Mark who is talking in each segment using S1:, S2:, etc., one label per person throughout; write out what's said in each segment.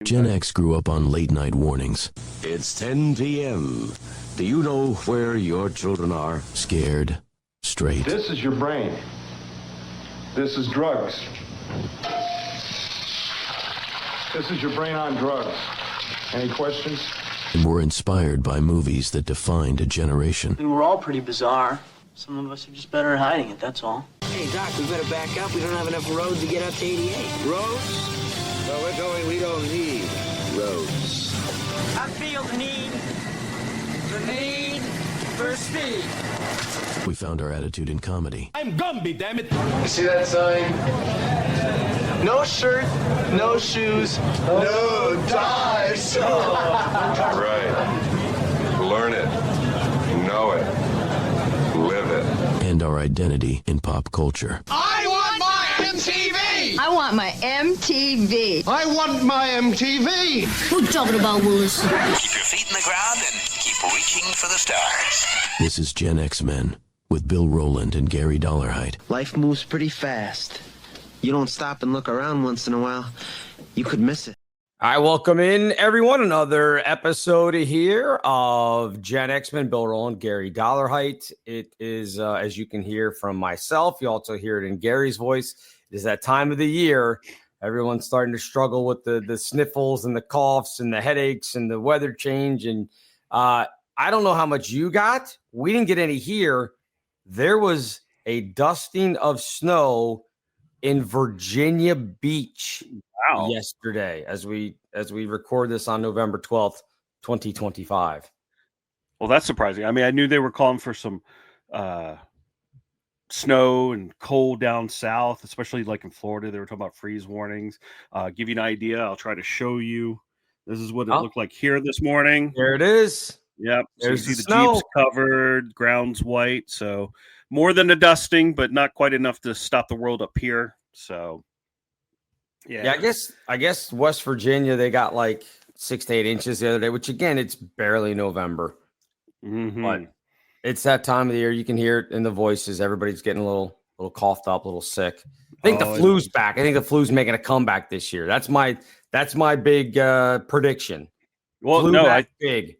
S1: Gen X grew up on late-night warnings.
S2: It's 10 p.m. Do you know where your children are?
S1: Scared, straight.
S3: This is your brain. This is drugs. This is your brain on drugs. Any questions?
S1: And were inspired by movies that defined a generation.
S4: We were all pretty bizarre. Some of us are just better at hiding it, that's all.
S5: Hey, Doc, we better back up. We don't have enough roads to get up to 88.
S6: Roads? Where we're going, we don't need roads.
S7: I feel the need for speed.
S1: We found our attitude in comedy.
S7: I'm Gumby, damn it.
S3: You see that sign? No shirt, no shoes, no ties.
S8: Right. Learn it. Know it. Live it.
S1: And our identity in pop culture.
S7: I want my MTV!
S9: I want my MTV.
S3: I want my MTV.
S9: What you talking about, Willis?
S6: Keep your feet in the ground and keep reaching for the stars.
S1: This is Gen X Men with Bill Rowland and Gary Dollarhide.
S5: Life moves pretty fast. You don't stop and look around once in a while, you could miss it.
S10: I welcome in everyone. Another episode here of Gen X Men, Bill Rowland, Gary Dollarhide. It is, as you can hear from myself, you also hear it in Gary's voice. It is that time of the year. Everyone's starting to struggle with the sniffles and the coughs and the headaches and the weather change. And I don't know how much you got. We didn't get any here. There was a dusting of snow in Virginia Beach yesterday as we record this on November 12th, 2025.
S11: Well, that's surprising. I mean, I knew they were calling for some snow and cold down south, especially like in Florida. They were talking about freeze warnings. Give you an idea. I'll try to show you. This is what it looked like here this morning.
S10: There it is.
S11: Yep. So
S10: There's
S11: you see the
S10: snow.
S11: Jeeps covered, ground's white. So more than a dusting, but not quite enough to stop the world up here. So
S10: Yeah, I guess West Virginia, they got like 6 to 8 inches the other day, which again, it's barely November.
S11: Mm-hmm.
S10: But it's that time of the year. You can hear it in the voices. Everybody's getting a little coughed up, a little sick. I think the flu's back. I think the flu's making a comeback this year. That's my big prediction.
S11: Well,
S10: flu
S11: no,
S10: big.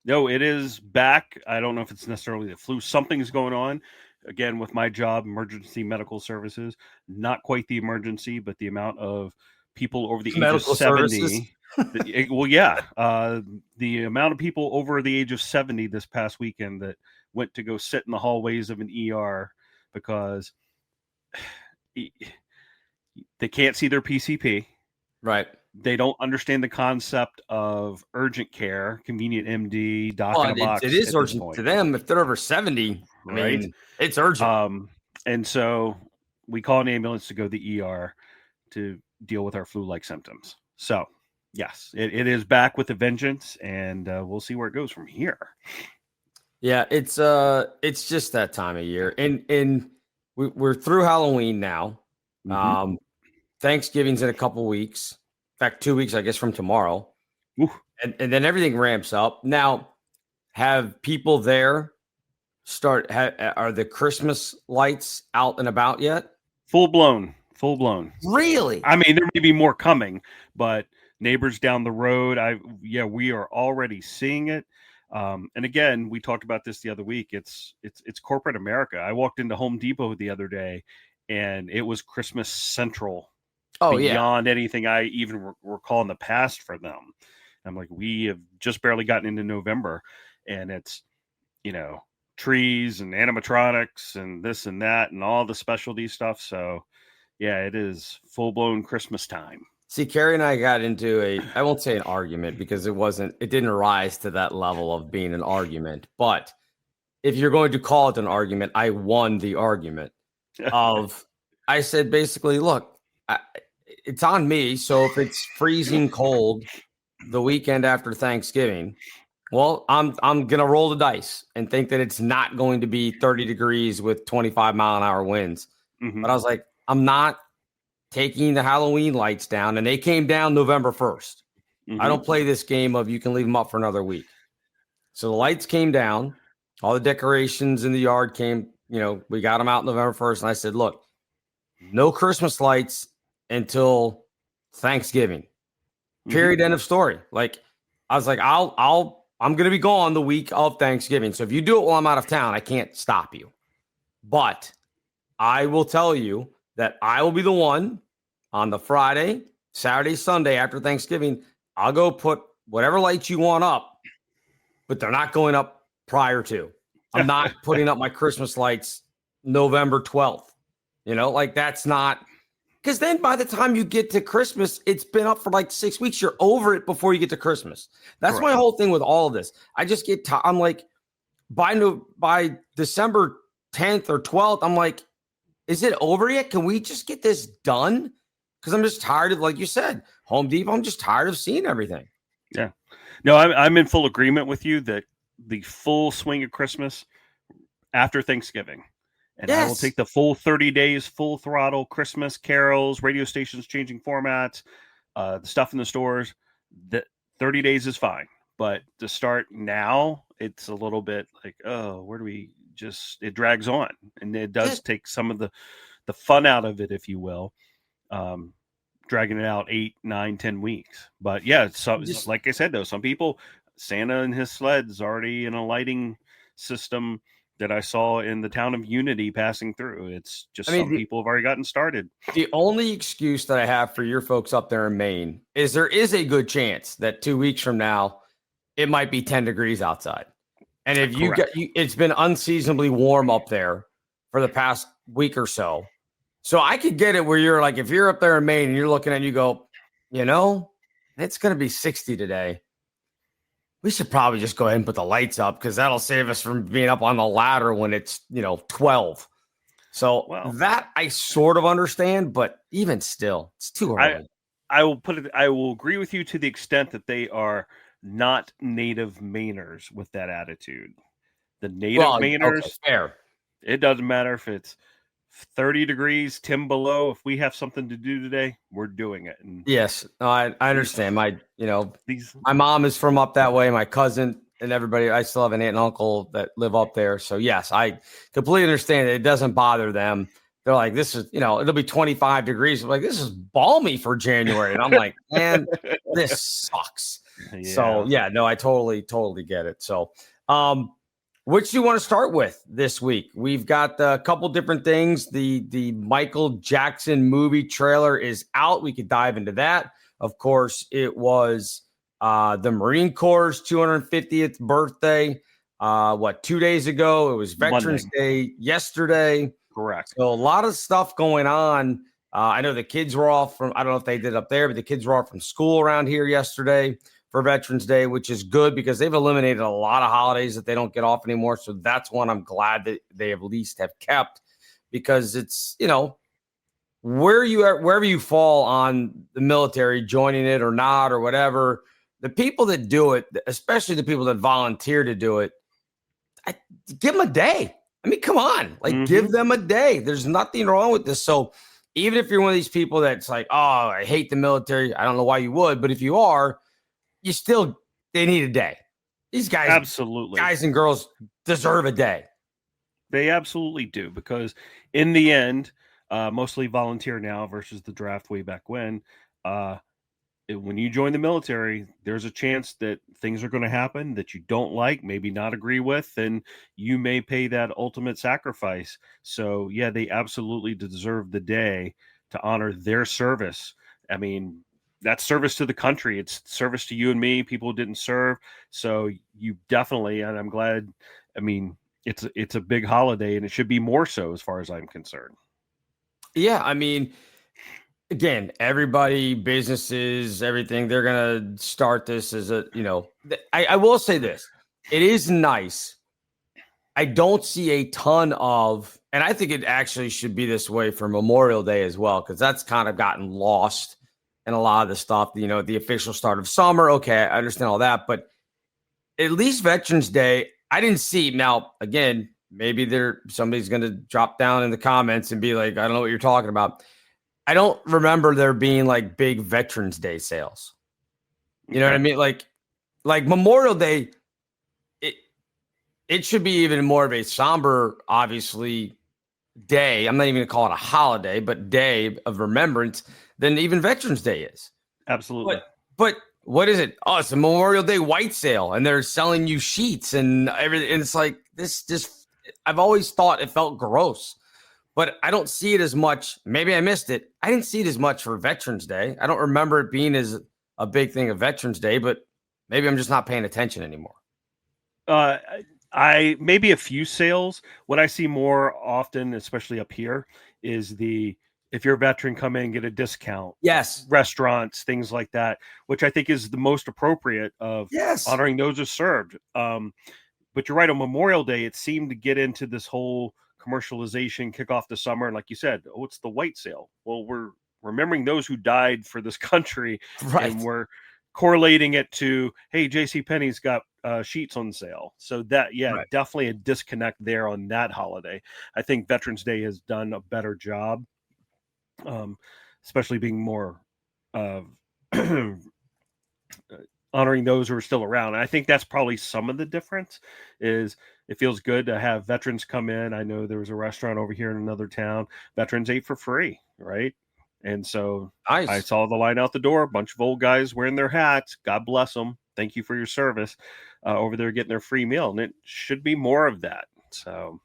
S11: No, it is back. I don't know if it's necessarily the flu. Something's going on. Again, with my job, emergency medical services, not quite the emergency, but the amount of people over the age of 70. The amount of people over the age of 70 this past weekend that went to go sit in the hallways of an ER because they can't see their PCP.
S10: Right.
S11: They don't understand the concept of urgent care, convenient MD, doc in a box.
S10: It is urgent to them if they're over 70. I mean, it's urgent.
S11: And so we call an ambulance to go to the ER to deal with our flu-like symptoms. So, yes, it is back with a vengeance, and we'll see where it goes from here.
S10: Yeah, it's just that time of year, and we're through Halloween now.
S11: Mm-hmm.
S10: Thanksgiving's in a couple weeks. In fact, 2 weeks, I guess, from tomorrow. And then everything ramps up. Now, have people there are the Christmas lights out and about yet? Full blown. Really?
S11: I mean, there may be more coming, but neighbors down the road, we are already seeing it. And again, we talked about this the other week. It's corporate America. I walked into Home Depot the other day, and it was Christmas Central. Beyond anything I even recall in the past for them. I'm like, we have just barely gotten into November, and it's, trees and animatronics and this and that and all the specialty stuff. So, yeah, it is full-blown Christmas time.
S10: See, Carrie and I got into I won't say an argument because it didn't rise to that level of being an argument. But if you're going to call it an argument, I won the argument I said, basically, look, it's on me. So if it's freezing cold the weekend after Thanksgiving, well, I'm going to roll the dice and think that it's not going to be 30 degrees with 25-mile-an-hour winds. Mm-hmm. But I was like, I'm not taking the Halloween lights down. And they came down November 1st. Mm-hmm. I don't play this game of you can leave them up for another week. So the lights came down. All the decorations in the yard came, we got them out November 1st. And I said, look, no Christmas lights until Thanksgiving. Period. End of story. Like, I was like, I'm going to be gone the week of Thanksgiving. So if you do it while I'm out of town, I can't stop you. But I will tell you that I will be the one on the Friday, Saturday, Sunday after Thanksgiving. I'll go put whatever lights you want up, but they're not going up prior to. I'm not putting up my Christmas lights November 12th. You know, like that's not, because then by the time you get to Christmas, it's been up for like 6 weeks. You're over it before you get to Christmas. That's
S11: Correct.
S10: my whole thing with all of this. I just get, I'm like, by December 10th or 12th, I'm like, is it over yet? Can we just get this done? Because I'm just tired of, like you said, Home Depot. I'm just tired of seeing everything.
S11: Yeah. No, I'm in full agreement with you that the full swing of Christmas after Thanksgiving. And I will take the full 30 days, full throttle, Christmas carols, radio stations changing formats, the stuff in the stores. The 30 days is fine. But to start now, it's a little bit like, oh, where do we just, it drags on. And it does take some of the fun out of it, if you will, dragging it out 8, 9, 10 weeks. But yeah, so like I said, though, some people, Santa and his sled's already in a lighting system that I saw in the town of Unity passing through. It's just some people have already gotten started.
S10: The only excuse that I have for your folks up there in Maine is there is a good chance that 2 weeks from now, it might be 10 degrees outside. And if you get, it's been unseasonably warm up there for the past week or so. So I could get it where you're like, if you're up there in Maine and you're looking at it, you go, you know, it's going to be 60 today. We should probably just go ahead and put the lights up because that'll save us from being up on the ladder when it's, 12. So that I sort of understand, but even still, it's too early.
S11: I will agree with you to the extent that they are not native Mainers with that attitude. The native Mainers,
S10: fair.
S11: It doesn't matter if it's 30 degrees, 10 below. If we have something to do today, we're doing it. And
S10: yes, no, I understand. My mom is from up that way. My cousin and everybody. I still have an aunt and uncle that live up there. So yes, I completely understand. It doesn't bother them. They're like, this is, it'll be 25 degrees. I'm like, this is balmy for January. And I'm like, man, this sucks. Yeah. So yeah, no, I totally get it. So, which do you want to start with this week? We've got a couple different things. The Michael Jackson movie trailer is out. We could dive into that. Of course, it was the Marine Corps' 250th birthday. 2 days ago? It was Veterans Day yesterday.
S11: Correct.
S10: So a lot of stuff going on. I know the kids were off from, I don't know if they did up there, but the kids were off from school around here yesterday for Veterans Day, which is good because they've eliminated a lot of holidays that they don't get off anymore. So that's one I'm glad that they at least have kept, because it's, wherever you fall on the military, joining it or not or whatever, the people that do it, especially the people that volunteer to do it, give them a day. I mean, come on, give them a day. There's nothing wrong with this. So even if you're one of these people that's like, oh, I hate the military, I don't know why you would, but if you are, they need a day. These guys,
S11: absolutely,
S10: guys and girls deserve a day.
S11: They absolutely do, because in the end, mostly volunteer now versus the draft way back when. When you join the military, there's a chance that things are going to happen that you don't like, maybe not agree with, and you may pay that ultimate sacrifice. So yeah, they absolutely deserve the day to honor their service. I mean, that's service to the country. It's service to you and me, people who didn't serve. So you definitely, and I'm glad, I mean, it's a big holiday, and it should be more so as far as I'm concerned.
S10: Yeah. I mean, again, everybody, businesses, everything, they're going to start this as I will say this. It is nice. I don't see a ton of, and I think it actually should be this way for Memorial Day as well, because that's kind of gotten lost in a lot of the stuff, the official start of summer. Okay, I understand all that, but at least Veterans Day, I didn't see. Now, again, maybe somebody's going to drop down in the comments and be like, I don't know what you're talking about. I don't remember there being like big Veterans Day sales. You know what I mean? Like Memorial Day, it should be even more of a somber, obviously, day. I'm not even going to call it a holiday, but day of remembrance than even Veterans Day is.
S11: Absolutely.
S10: But what is it? Oh, it's a Memorial Day white sale, and they're selling you sheets and everything. And it's like this. Just I've always thought it felt gross, but I don't see it as much. Maybe I missed it. I didn't see it as much for Veterans Day. I don't remember it being as a big thing of Veterans Day, but maybe I'm just not paying attention anymore.
S11: I maybe a few sales. What I see more often, especially up here, is if you're a veteran, come in and get a discount.
S10: Yes.
S11: Restaurants, things like that, which I think is the most appropriate of honoring those who served. But you're right, on Memorial Day, it seemed to get into this whole commercialization, kick off the summer. And like you said, oh, it's the white sale. Well, we're remembering those who died for this country.
S10: Right.
S11: And we're correlating it to, hey, JCPenney's got sheets on sale. So that,
S10: Right.
S11: definitely a disconnect there on that holiday. I think Veterans Day has done a better job, especially being more honoring those who are still around. And I think that's probably some of the difference. Is it feels good to have veterans come in. I know there was a restaurant over here in another town. Veterans ate for free, right? And so
S10: Nice.
S11: I saw the line out the door, a bunch of old guys wearing their hats. God bless them. Thank you for your service. Over there getting their free meal. And it should be more of that. So.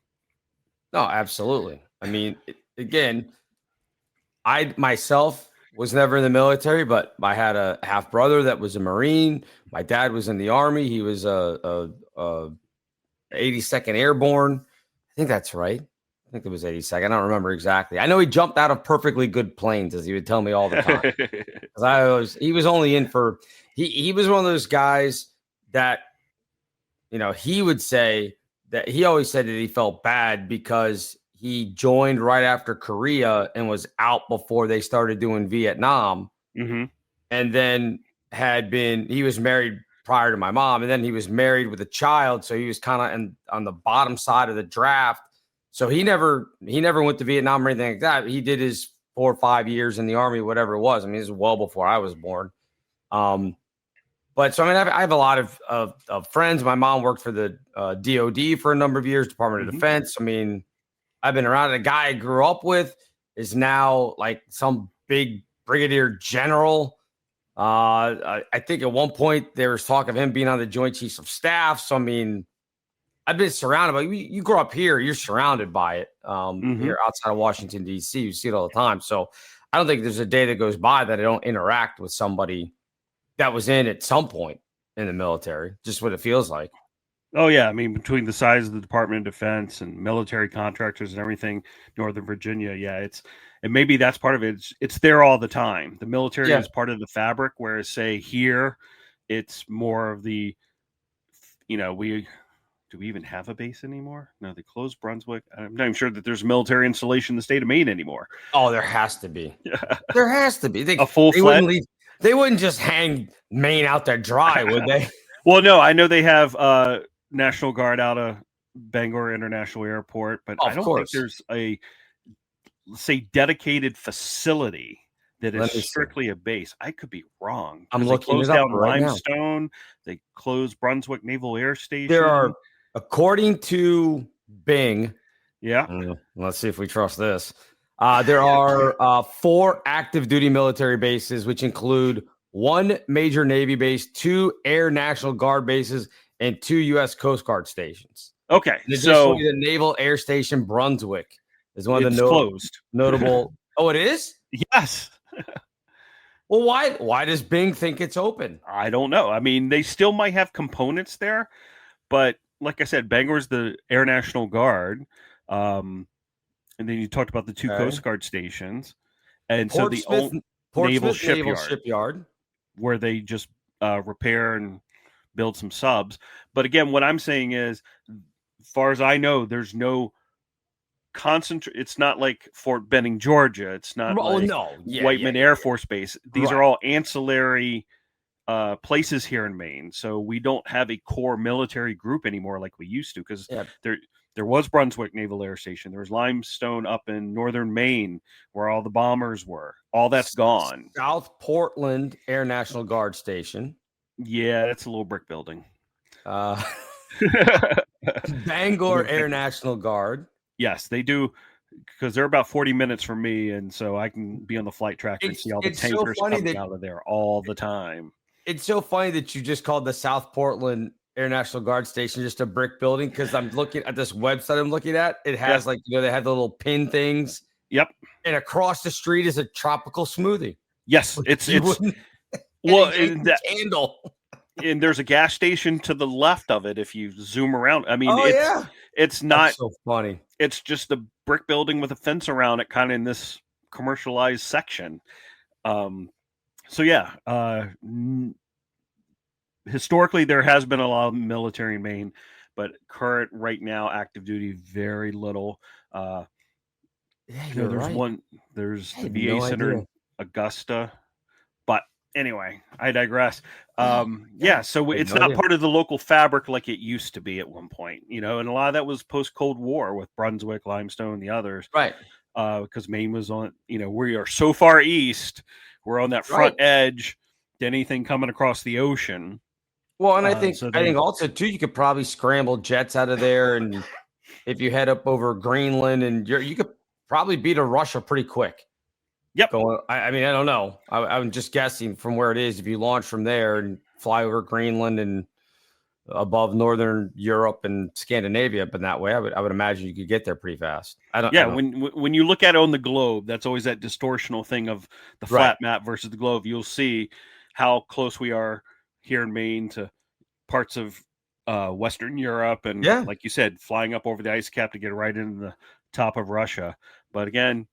S10: No, absolutely. I mean, again, I myself was never in the military, but I had a half brother that was a Marine. My dad was in the Army. He was a 82nd Airborne. I think that's right. I think it was 82nd. I don't remember exactly. I know he jumped out of perfectly good planes, as he would tell me all the time. Because he was only in for he was one of those guys that, he would say that he always said that he felt bad because he joined right after Korea and was out before they started doing Vietnam.
S11: Mm-hmm.
S10: And then he was married prior to my mom, and then he was married with a child. So he was kind of on the bottom side of the draft. So he never went to Vietnam or anything like that. He did his 4 or 5 years in the Army, whatever it was. I mean, it was well before I was born. But so, I mean, I have a lot of friends. My mom worked for the DOD for a number of years, Department of Defense. I mean, I've been around. The guy I grew up with is now like some big brigadier general. I think at one point there was talk of him being on the Joint Chiefs of Staff. So, I mean, I've been surrounded by you grow up here, you're surrounded by it. Here outside of Washington, D.C., you see it all the time. So I don't think there's a day that goes by that I don't interact with somebody that was in at some point in the military, just what it feels like.
S11: Oh, yeah. I mean, between the size of the Department of Defense and military contractors and everything, Northern Virginia, and maybe that's part of it. It's there all the time. The military is part of the fabric, whereas, say, here, it's more of the, do we even have a base anymore? No, they closed Brunswick. I'm not even sure that there's a military installation in the state of Maine anymore.
S10: Oh, there has to be. There has to be.
S11: A full-fledged?
S10: They wouldn't just hang Maine out there dry, would they?
S11: Well, no, I know they have National Guard out of Bangor International Airport, but I don't think there's a, say, dedicated facility that is strictly a base. I could be wrong.
S10: I'm looking
S11: it up down right Limestone. Now. They closed Brunswick Naval Air Station.
S10: There are, according to Bing.
S11: Yeah.
S10: Let's see if we trust this. There are 4 active duty military bases, which include 1 major Navy base, 2 Air National Guard bases, and 2 U.S. Coast Guard stations.
S11: Okay.
S10: So the Naval Air Station Brunswick is one of the
S11: closed.
S10: Notable. Oh, it is?
S11: Yes.
S10: Well, why does Bing think it's open?
S11: I don't know. I mean, they still might have components there, but like I said, Bangor's the Air National Guard. And then you talked about the 2 Coast Guard stations. And
S10: Portsmouth,
S11: so the
S10: Naval Shipyard,
S11: where they just repair and build some subs. But again, what I'm saying is, as far as I know, there's no it's not like Fort Benning, Georgia. It's not Whiteman Air Force Base. These are all ancillary places here in Maine. So we don't have a core military group anymore like we used to, because there was Brunswick Naval Air Station. There was Limestone up in northern Maine where all the bombers were. All that's gone.
S10: South Portland Air National Guard Station.
S11: Yeah, that's a little brick building.
S10: Bangor Air National Guard.
S11: Yes, they do, because they're about 40 minutes from me, and so I can be on the flight tracker and see all the tankers coming out of there all the time.
S10: It's so funny that you just called the South Portland Air National Guard Station just a brick building, because I'm looking at this website I'm looking at. It has like, they have the little pin things.
S11: Yep.
S10: And across the street is a tropical smoothie.
S11: Yes, it's well,
S10: candle.
S11: And there's a gas station to the left of it if you zoom around. I mean, it's not
S10: That's so funny.
S11: It's just a brick building with a fence around it, kind of in this commercialized section. So yeah, historically there has been a lot of military in Maine, but current right now active duty very little. There's the VA Center in Augusta, but anyway, I digress. So it's not part of the local fabric like it used to be at one point, and a lot of that was post Cold War with Brunswick, Limestone, and the others,
S10: right?
S11: Because Maine was on, we are so far east, we're on that front edge to anything coming across the ocean.
S10: Well, and I think also too, you could probably scramble jets out of there, and if you head up over Greenland, and you could probably beat a Russia pretty quick.
S11: Yep.
S10: I mean, I don't know. I'm just guessing from where it is. If you launch from there and fly over Greenland and above Northern Europe and Scandinavia, but that way, I would imagine you could get there pretty fast.
S11: When you look at it on the globe, that's always that distortional thing of the flat map versus the globe. You'll see how close we are here in Maine to parts of Western Europe, and like you said, flying up over the ice cap to get right into the top of Russia. But again,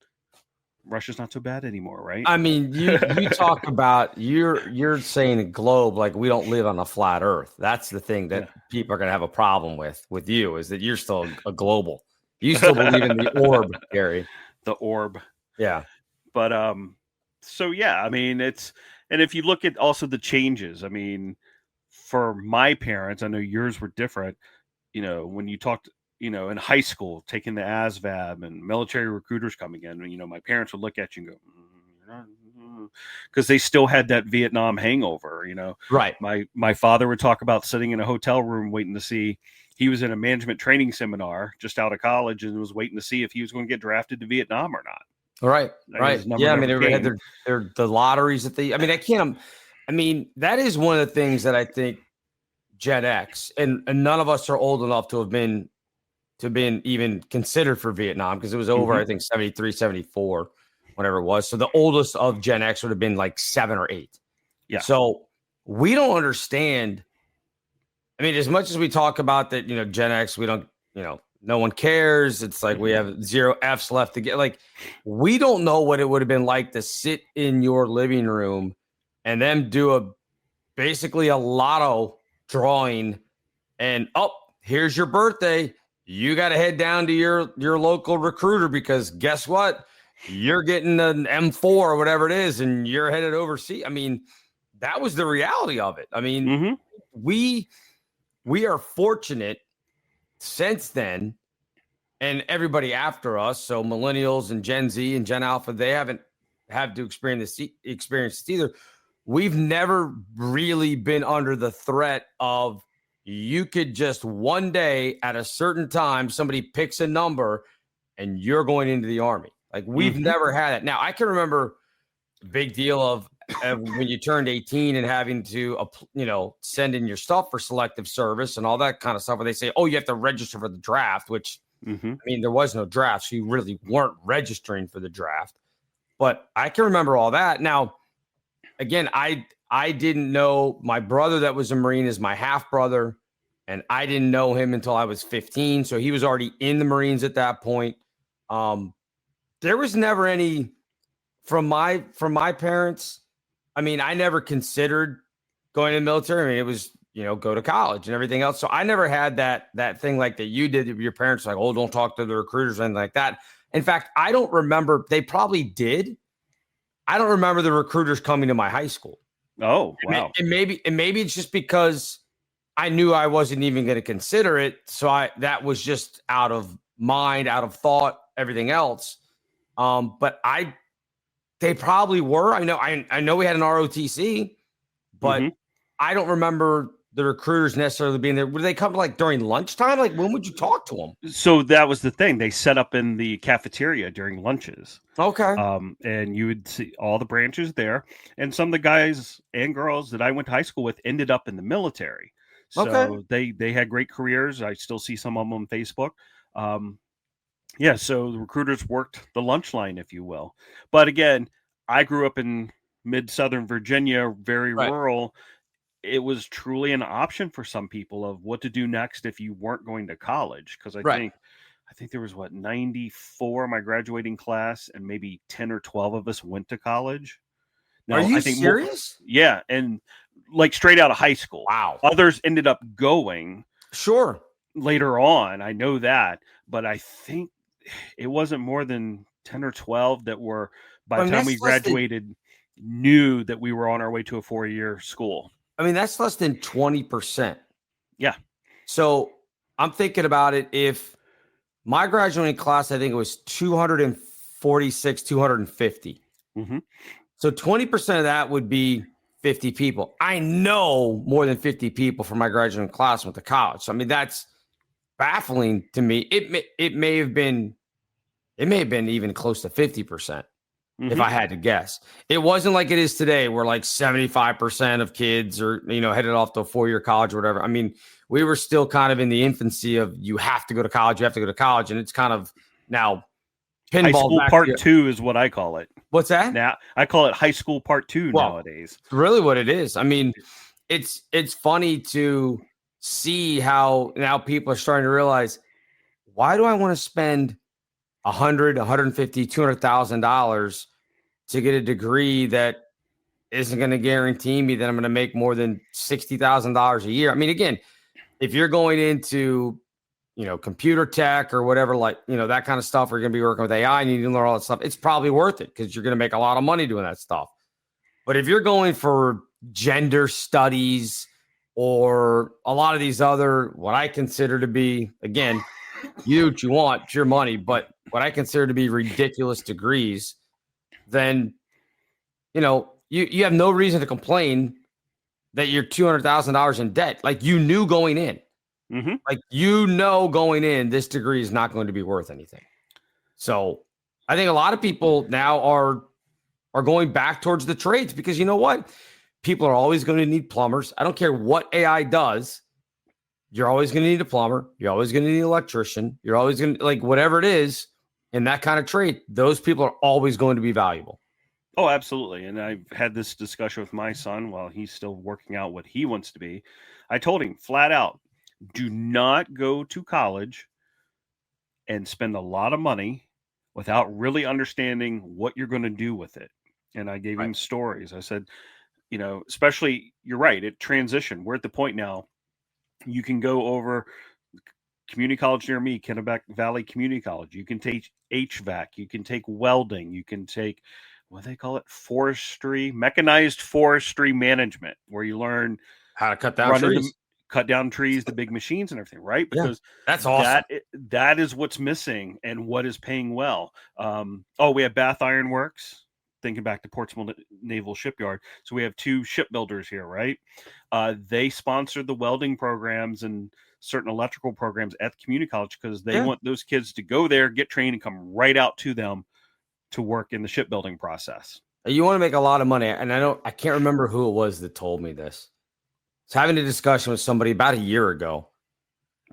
S11: Russia's not so bad anymore, right?
S10: I mean, you talk about you're saying a globe like we don't live on a flat Earth. That's the thing that people are going to have a problem with you, is that you're still a global. You still believe in the orb, Gary.
S11: The orb,
S10: yeah.
S11: But so yeah, I mean, and if you look at also the changes, I mean, for my parents, I know yours were different. When you talked, in high school, taking the ASVAB and military recruiters coming in, my parents would look at you and go, because they still had that Vietnam hangover,
S10: Right.
S11: My father would talk about sitting in a hotel room waiting to see. He was in a management training seminar just out of college and was waiting to see if he was going to get drafted to Vietnam or not.
S10: Right. Yeah. I mean, everybody had the lotteries that they. I mean, that is one of the things that I think Gen X and none of us are old enough to have been even considered for Vietnam, because it was over, I think 73, 74, whatever it was. So the oldest of Gen X would have been like 7 or 8.
S11: Yeah.
S10: So we don't understand. I mean, as much as we talk about that, Gen X, we don't, no one cares. It's like we have 0 Fs left to get. Like, we don't know what it would have been like to sit in your living room and then do basically a lotto drawing, and here's your birthday. You got to head down to your local recruiter, because guess what? You're getting an M4 or whatever it is, and you're headed overseas. I mean, that was the reality of it. I mean, we are fortunate since then, and everybody after us, so millennials and Gen Z and Gen Alpha, they haven't had to experience this either. We've never really been under the threat of, you could just one day at a certain time, somebody picks a number and you're going into the Army. Like, we've never had it. Now, I can remember the big deal of when you turned 18 and having to, send in your stuff for selective service and all that kind of stuff, where they say, you have to register for the draft, which, I mean, there was no draft. So you really weren't registering for the draft. But I can remember all that. Now, again, I didn't know my brother that was a Marine is my half brother, and I didn't know him until I was 15. So he was already in the Marines at that point. There was never any from my parents. I mean, I never considered going to the military. I mean, it was, go to college and everything else. So I never had that thing like that you did. Your parents were like, don't talk to the recruiters or anything like that. In fact, I don't remember. They probably did. I don't remember the recruiters coming to my high school.
S11: Oh, wow.
S10: And maybe it's just because I knew I wasn't even going to consider it. So that was just out of mind, out of thought, everything else. But they probably were. I know we had an ROTC, but I don't remember the recruiters necessarily being there? Would they come like during lunchtime? Like when would you talk to them?
S11: So that was the thing. They set up in the cafeteria during lunches.
S10: Okay.
S11: And you would see all the branches there. And some of the guys and girls that I went to high school with ended up in the military. So they had great careers. I still see some of them on Facebook. Yeah, so the recruiters worked the lunch line, if you will. But again, I grew up in mid-Southern Virginia, very rural. It was truly an option for some people of what to do next if you weren't going to college. Because I think there was 94 my graduating class, and maybe 10 or 12 of us went to college. Now,
S10: Are you
S11: I think
S10: serious?
S11: Yeah, and like straight out of high school.
S10: Wow.
S11: Others ended up going.
S10: Sure.
S11: Later on, I know that, but I think it wasn't more than 10 or 12 that were, by the time we graduated, knew that we were on our way to a 4-year school.
S10: I mean, that's less than 20%.
S11: Yeah.
S10: So I'm thinking about it. If my graduating class, I think it was 246, 250.
S11: Mm-hmm.
S10: So 20% of that would be 50 people. I know more than 50 people from my graduating class went to college. So, I mean, that's baffling to me. It may have been even close to 50%. If I had to guess. It wasn't like it is today where like 75% of kids are, headed off to a 4-year college or whatever. I mean, we were still kind of in the infancy of you have to go to college, and it's kind of now pinball.
S11: High school part 2 is what I call it.
S10: What's that?
S11: Now I call it high school part 2 nowadays.
S10: It's really what it is. I mean, it's funny to see how now people are starting to realize, why do I want to spend $100,000, $150,000, $200,000 to get a degree that isn't going to guarantee me that I'm going to make more than $60,000 a year? I mean, again, if you're going into, computer tech or whatever, that kind of stuff, we're going to be working with AI and you need to learn all that stuff. It's probably worth it because you're going to make a lot of money doing that stuff. But if you're going for gender studies or a lot of these other, what I consider to be, again, you do what you want, it's your money, but what I consider to be ridiculous degrees, then, you have no reason to complain that you're $200,000 in debt. Like you knew going in, going in, this degree is not going to be worth anything. So I think a lot of people now are going back towards the trades because you know what? People are always going to need plumbers. I don't care what AI does. You're always going to need a plumber. You're always going to need an electrician. You're always going to whatever it is in that kind of trade. Those people are always going to be valuable.
S11: Oh, absolutely. And I've had this discussion with my son while he's still working out what he wants to be. I told him flat out, do not go to college and spend a lot of money without really understanding what you're going to do with it. And I gave him stories. I said, especially, you're right, it transitioned. We're at the point now, you can go over community college near me, Kennebec Valley Community College. You can take HVAC. You can take welding. You can take, what do they call it? Mechanized forestry management, where you learn
S10: how to cut down trees.
S11: Cut down trees, the big machines and everything, right? Because
S10: that's awesome.
S11: That is what's missing and what is paying well. We have Bath Iron Works. Thinking back to Portsmouth Naval Shipyard. So we have 2 shipbuilders here, right? They sponsored the welding programs and certain electrical programs at the community college because they want those kids to go there, get trained, and come right out to them to work in the shipbuilding process.
S10: You want to make a lot of money. And I can't remember who it was that told me this. I was having a discussion with somebody about a year ago.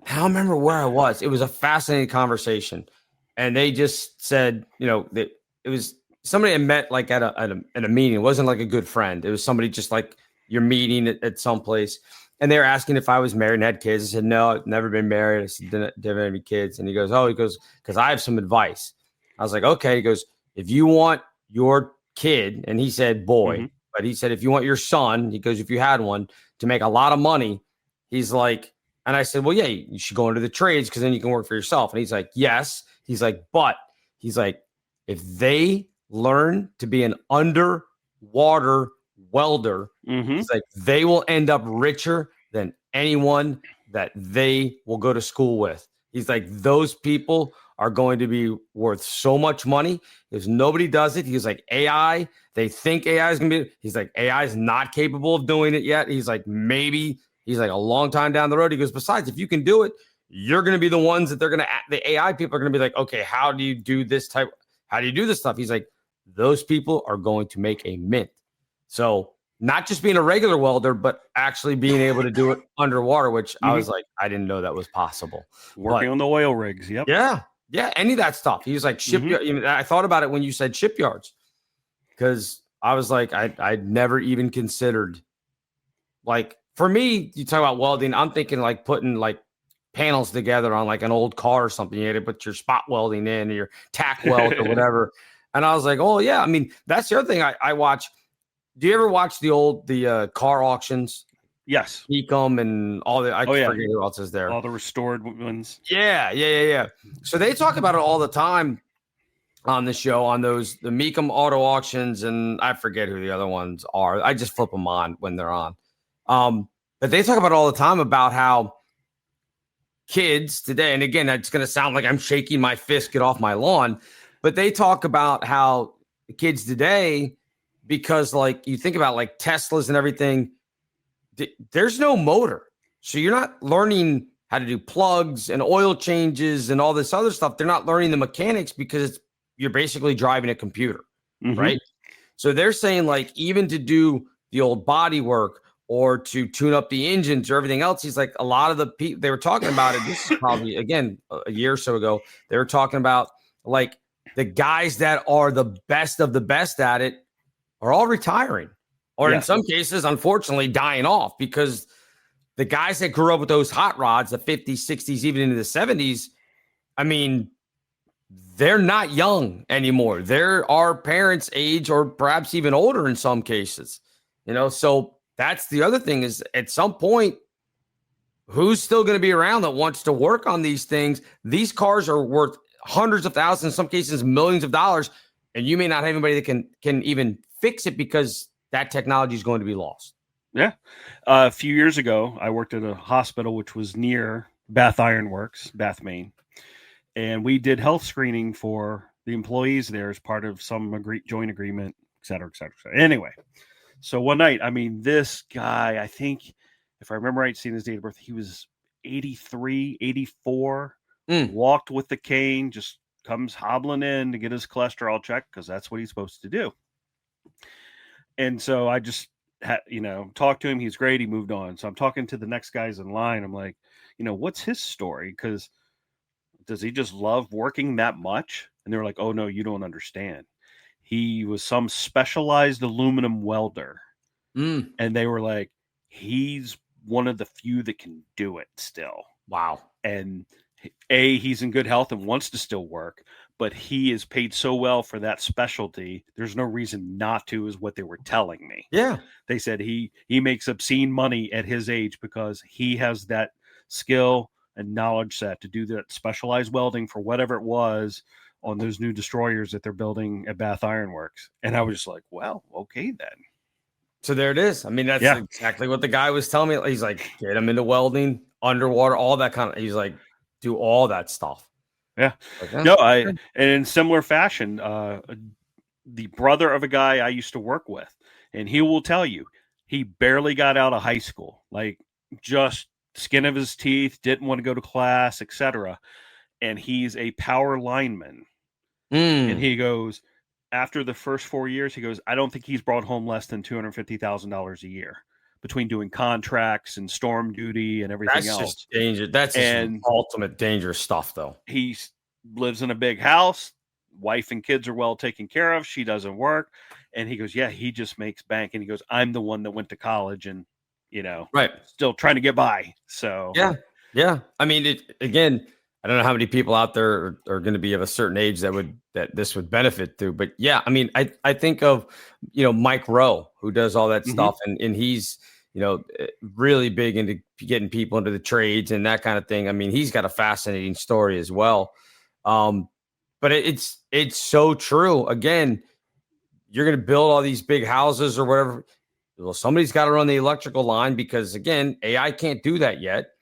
S10: I don't remember where I was. It was a fascinating conversation. And they just said, that it was somebody I met like at a meeting. It wasn't like a good friend. It was somebody just like you're meeting at some place. And they were asking if I was married and had kids. I said, no, I've never been married. I said, didn't have any kids. And he goes, because I have some advice. I was like, okay. He goes, if you want your kid, and he said boy, but he said, if you want your son, he goes, if you had one, to make a lot of money, he's like, and I said, well, yeah, you should go into the trades because then you can work for yourself. And he's like, yes. He's like, but he's like, if they learn to be an underwater welder, he's like, they will end up richer than anyone that they will go to school with. He's like, those people are going to be worth so much money because nobody does it. He's like, AI, they think AI is going to be, he's like, AI is not capable of doing it yet. He's like, maybe He's like, a long time down the road. He goes, besides, if you can do it, you're going to be the ones that the AI people are going to be like, okay, how do you do this stuff? He's like, those people are going to make a mint. So not just being a regular welder, but actually being able to do it underwater, which I was like, I didn't know that was possible.
S11: Working on the oil rigs. Yep.
S10: Yeah. Yeah. Any of that stuff. He was like, shipyard. I thought about it when you said shipyards, because I was like, I'd never even considered, like, for me, you talk about welding, I'm thinking like putting like panels together on like an old car or something. You had to put your spot welding in, or your tack weld or whatever. And I was like, oh yeah. I mean, that's the other thing I watch. Do you ever watch the car auctions?
S11: Yes.
S10: Ecom and all the, forget who else is there.
S11: All the restored ones.
S10: Yeah. So they talk about it all the time on the show, on the Mecum auto auctions, and I forget who the other ones are. I just flip them on when they're on. But they talk about it all the time about how kids today, and again, that's going to sound like I'm shaking my fist, get off my lawn, but they talk about how the kids today, because like you think about like Teslas and everything, there's no motor. So you're not learning how to do plugs and oil changes and all this other stuff. They're not learning the mechanics because you're basically driving a computer, right? So they're saying like even to do the old body work or to tune up the engines or everything else, he's like, a lot of the people, they were talking about it. This is probably, again, a year or so ago, they were talking about like the guys that are the best of the best at it are all retiring, or in some cases, unfortunately, dying off, because the guys that grew up with those hot rods, the 50s, 60s, even into the 70s, I mean, they're not young anymore. They're our parents' age, or perhaps even older in some cases, so that's the other thing, is at some point, who's still going to be around that wants to work on these things? These cars are worth hundreds of thousands, in some cases, millions of dollars, and you may not have anybody that can even fix it because that technology is going to be lost.
S11: Yeah. A few years ago, I worked at a hospital which was near Bath Iron Works, Bath, Maine. And we did health screening for the employees there as part of some joint agreement, et cetera, et cetera, et cetera. Anyway, so one night, I mean, this guy, I think, if I remember right, seeing his date of birth, he was 83, 84, walked with the cane, just comes hobbling in to get his cholesterol checked because that's what he's supposed to do. And so I just talked to him. He's great. He moved on. So I'm talking to the next guys in line. I'm like, what's his story? Because does he just love working that much? And they were like, oh, no, you don't understand. He was some specialized aluminum welder. And they were like, he's one of the few that can do it still.
S10: Wow.
S11: And he's in good health and wants to still work, but he is paid so well for that specialty. There's no reason not to, is what they were telling me.
S10: Yeah.
S11: They said he makes obscene money at his age because he has that skill and knowledge set to do that specialized welding for whatever it was on those new destroyers that they're building at Bath Iron Works. And I was just like, well, okay then.
S10: So there it is. I mean, that's exactly what the guy was telling me. He's like, get him into welding, underwater, all that kind of, he's like, do all that stuff.
S11: Yeah.
S10: Like,
S11: and in similar fashion, the brother of a guy I used to work with, and he will tell you, he barely got out of high school, like just skin of his teeth, didn't want to go to class, etc. And he's a power lineman. And he goes, after the first 4 years, he goes, I don't think he's brought home less than $250,000 a year between doing contracts and storm duty and everything else.
S10: Just danger. That's just ultimate dangerous stuff, though.
S11: He lives in a big house. Wife and kids are well taken care of. She doesn't work. And he goes, yeah, he just makes bank. And he goes, I'm the one that went to college and, still trying to get by. So,
S10: yeah. I mean, again, I don't know how many people out there are going to be of a certain age that this would benefit through. But yeah, I mean, I think of, Mike Rowe, who does all that stuff. And he's, really big into getting people into the trades and that kind of thing. I mean, he's got a fascinating story as well. But it's so true. Again, you're going to build all these big houses or whatever. Well, somebody's got to run the electrical line because, again, AI can't do that yet.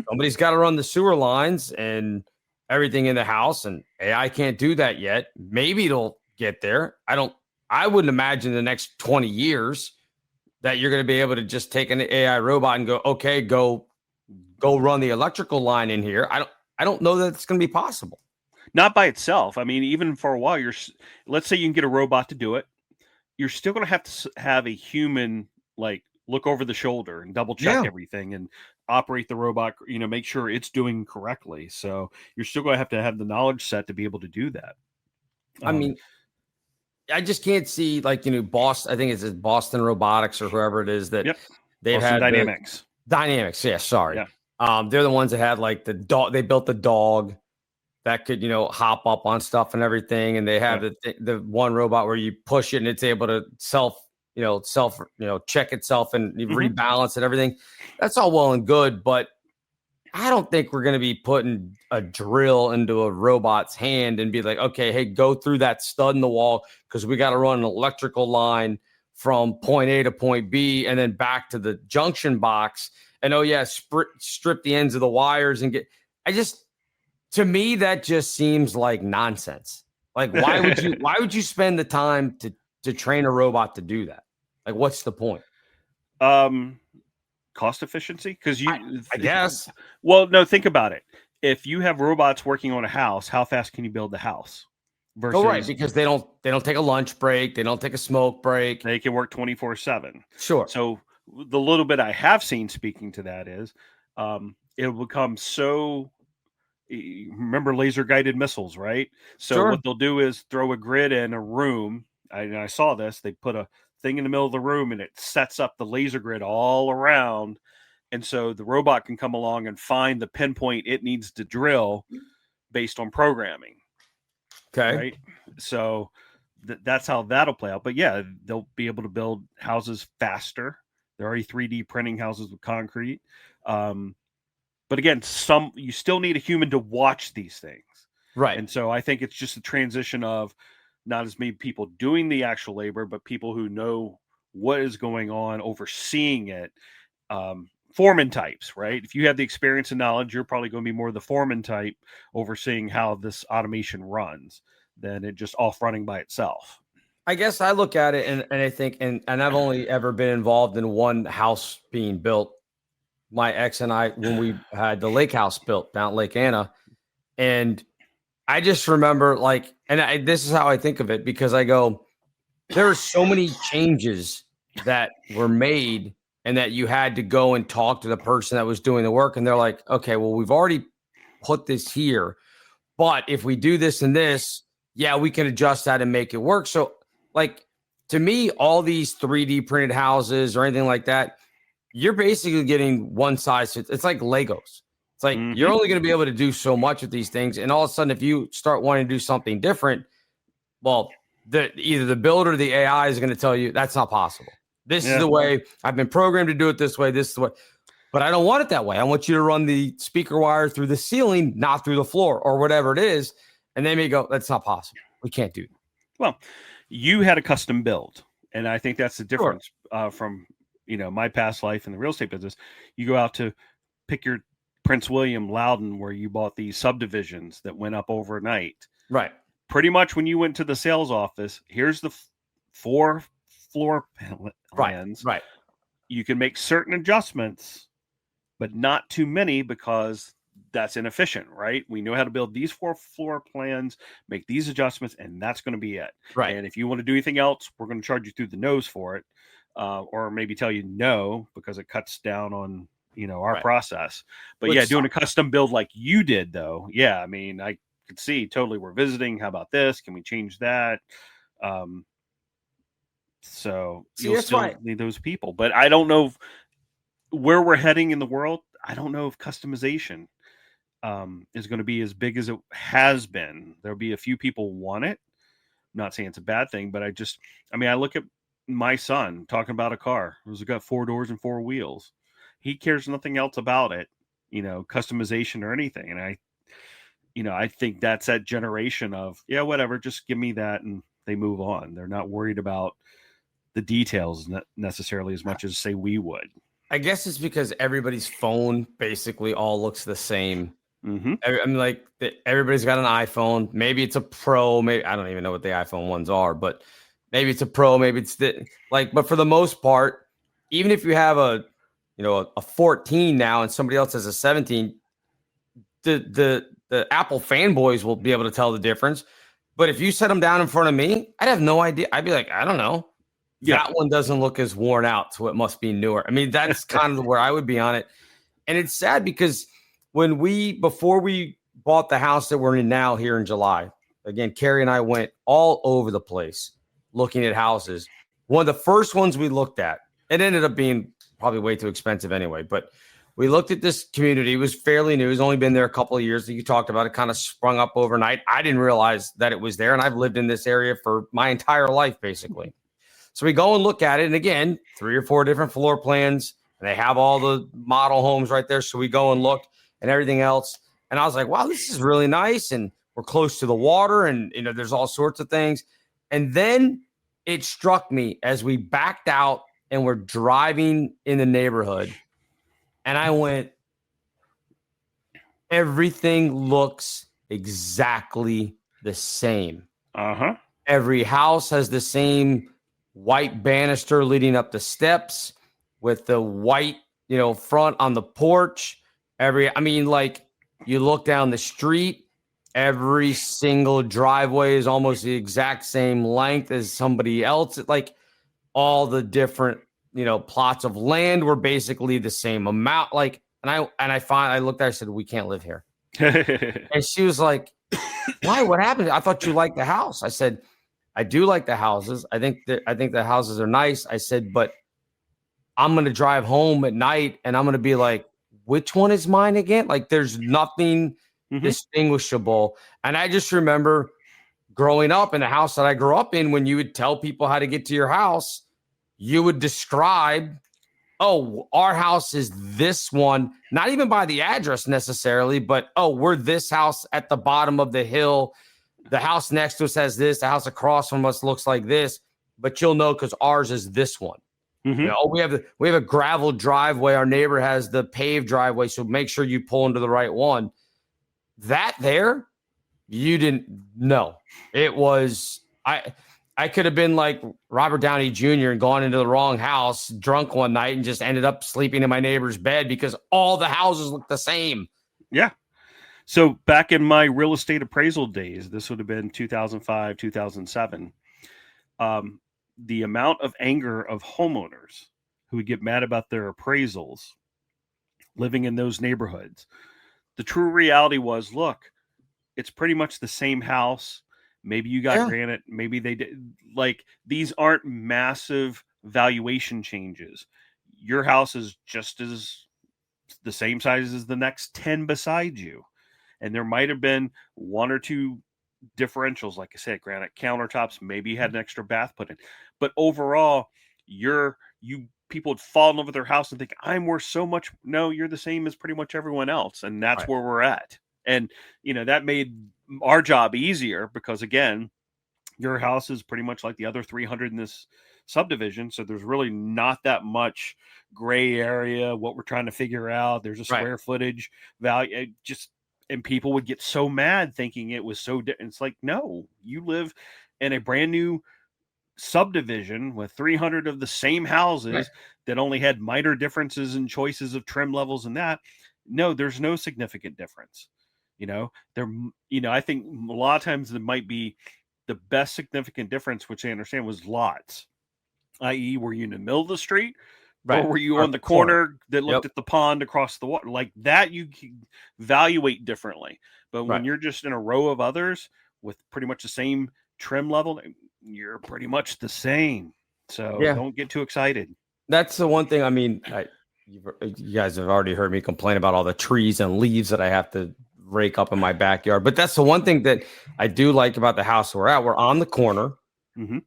S10: Somebody's got to run the sewer lines and everything in the house, and AI can't do that yet. Maybe it'll get there. I wouldn't imagine the next 20 years that you're going to be able to just take an AI robot and go, okay, go run the electrical line in here. I don't know that it's going to be possible.
S11: Not by itself. I mean, even for a while, let's say you can get a robot to do it. You're still going to have to have a human like look over the shoulder and double check everything and operate the robot, make sure it's doing correctly. So you're still going to have the knowledge set to be able to do that.
S10: I mean, I just can't see Boston. I think it's Boston Robotics or whoever it is that they've
S11: Boston
S10: had
S11: Dynamics.
S10: Dynamics. Yeah. Sorry.
S11: Yeah.
S10: They're the ones that had like the dog. They built the dog that could, hop up on stuff and everything. And they have the one robot where you push it and it's able to check itself and rebalance and everything. That's all well and good, but I don't think we're going to be putting a drill into a robot's hand and be like, okay, hey, go through that stud in the wall because we got to run an electrical line from point A to point B and then back to the junction box. And strip the ends of the wires and to me, that just seems like nonsense. Like, why would you spend the time to train a robot to do that? Like, what's the point?
S11: Cost efficiency? Because
S10: I guess.
S11: Well, no, think about it. If you have robots working on a house, how fast can you build the house?
S10: Right, because they don't take a lunch break, they don't take a smoke break.
S11: They can work 24/7.
S10: Sure.
S11: So the little bit I have seen speaking to that is it will become so. Remember laser guided missiles, right? So what they'll do is throw a grid in a room. I saw this. They put a thing in the middle of the room and it sets up the laser grid all around. And so the robot can come along and find the pinpoint it needs to drill based on programming.
S10: Okay.
S11: Right. So that's how that'll play out. But yeah, they'll be able to build houses faster. They're already 3D printing houses with concrete. But again, you still need a human to watch these things.
S10: Right.
S11: And so I think it's just a transition of not as many people doing the actual labor, but people who know what is going on, overseeing it. Foreman types, right? If you have the experience and knowledge, you're probably going to be more the foreman type overseeing how this automation runs than it just off running by itself.
S10: I guess I look at it and I think, and I've only ever been involved in one house being built. My ex and I, when we had the lake house built down at Lake Anna. And I just remember this is how I think of it, because I go, there are so many changes that were made and that you had to go and talk to the person that was doing the work. And they're like, okay, well, we've already put this here, but if we do this and this, we can adjust that and make it work. So to me, all these 3D printed houses or anything like that, you're basically getting one size fits. It's like Legos. It's like you're only going to be able to do so much with these things. And all of a sudden, if you start wanting to do something different, well, either the builder or the AI is going to tell you that's not possible. This is the way I've been programmed to do it this way. This is the way. But I don't want it that way. I want you to run the speaker wire through the ceiling, not through the floor or whatever it is. And they may go, that's not possible. We can't do that. Well,
S11: you had a custom build. And I think that's the difference from my past life in the real estate business. You go out to pick your Prince William Loudon, where you bought these subdivisions that went up overnight.
S10: Right.
S11: Pretty much when you went to the sales office, here's the 4 floor plans.
S10: Right.
S11: You can make certain adjustments, but not too many because that's inefficient, right? We know how to build these 4 floor plans, make these adjustments, and that's going to be it.
S10: Right.
S11: And if you want to do anything else, we're going to charge you through the nose for it. Or maybe tell you no, because it cuts down on, our process. But doing a custom build like you did though. Yeah. I mean, I could see totally we're visiting. How about this? Can we change that? So you'll still need those people, but I don't know where we're heading in the world. I don't know if customization is going to be as big as it has been. There'll be a few people want it. I'm not saying it's a bad thing, but I look at my son talking about a car. It's got 4 doors and 4 wheels. He cares nothing else about it, customization or anything. And I think that's that generation of, whatever, just give me that. And they move on. They're not worried about the details necessarily as much as say we would.
S10: I guess it's because everybody's phone basically all looks the same.
S11: Mm-hmm.
S10: I mean, everybody's got an iPhone. Maybe it's a Pro. Maybe I don't even know what the iPhone ones are, but maybe it's a Pro. Maybe it's but for the most part, even if you have a 14 now and somebody else has a 17, the Apple fanboys will be able to tell the difference. But if you set them down in front of me, I'd have no idea. I'd be like, I don't know.
S11: Yeah.
S10: That one doesn't look as worn out, so it must be newer. I mean, that's kind of where I would be on it. And it's sad because before we bought the house that we're in now here in July, again, Carrie and I went all over the place looking at houses. One of the first ones we looked at, it ended up being probably way too expensive anyway, but we looked at this community. It was fairly new. It's only been there a couple of years. That you talked about it, kind of sprung up overnight. I didn't realize that it was there, and I've lived in this area for my entire life, basically. So we go and look at it, and again, 3 or 4 different floor plans, and they have all the model homes right there. So we go and look and everything else, and I was like, wow, this is really nice, and we're close to the water, and there's all sorts of things. And then it struck me as we backed out and we're driving in the neighborhood. And I went, everything looks exactly the same.
S11: Uh-huh.
S10: Every house has the same white banister leading up the steps with the white, front on the porch. You look down the street, every single driveway is almost the exact same length as somebody else. Like all the different plots of land were basically the same amount. Like, and I looked at her, I said, we can't live here. And she was like, why? What happened? I thought you liked the house. I said, I do like the houses. I think the houses are nice. I said, but I'm going to drive home at night and I'm going to be like, which one is mine again? Like, there's nothing distinguishable. And I just remember growing up in the house that I grew up in, when you would tell people how to get to your house, you would describe, oh, our house is this one, not even by the address necessarily, but, oh, we're this house at the bottom of the hill. The house next to us has this. The house across from us looks like this, but you'll know because ours is this one. We have a gravel driveway. Our neighbor has the paved driveway, so make sure you pull into the right one. That there, you didn't know. It was I could have been like Robert Downey Jr. and gone into the wrong house, drunk one night, and just ended up sleeping in my neighbor's bed because all the houses look the same.
S11: Yeah. So back in my real estate appraisal days, this would have been 2005, 2007. The amount of anger of homeowners who would get mad about their appraisals living in those neighborhoods. The true reality was, look, it's pretty much the same house. Maybe you got granite. Maybe they did. Like, these aren't massive valuation changes. Your house is just as the same size as the next 10 beside you. And there might have been 1 or 2 differentials, like I said, granite countertops, maybe you had an extra bath put in. But overall, people would fall in love with their house and think, I'm worth so much. No, you're the same as pretty much everyone else. And that's where we're at. And, that made our job easier because, again, your house is pretty much like the other 300 in this subdivision. So there's really not that much gray area, what we're trying to figure out. There's a square footage value. And people would get so mad thinking it was so different. It's like, no, you live in a brand new subdivision with 300 of the same houses that only had minor differences in choices of trim levels and that. No, there's no significant difference. I think a lot of times there might be the best significant difference, which I understand was lots, i.e. were you in the middle of the street? Right. Or were you on the corner that looked at the pond across the water? Like that, you can evaluate differently. But when you're just in a row of others with pretty much the same trim level, you're pretty much the same. So don't get too excited.
S10: That's the one thing. I mean, you guys have already heard me complain about all the trees and leaves that I have to rake up in my backyard. But that's the one thing that I do like about the house we're at. We're on the corner.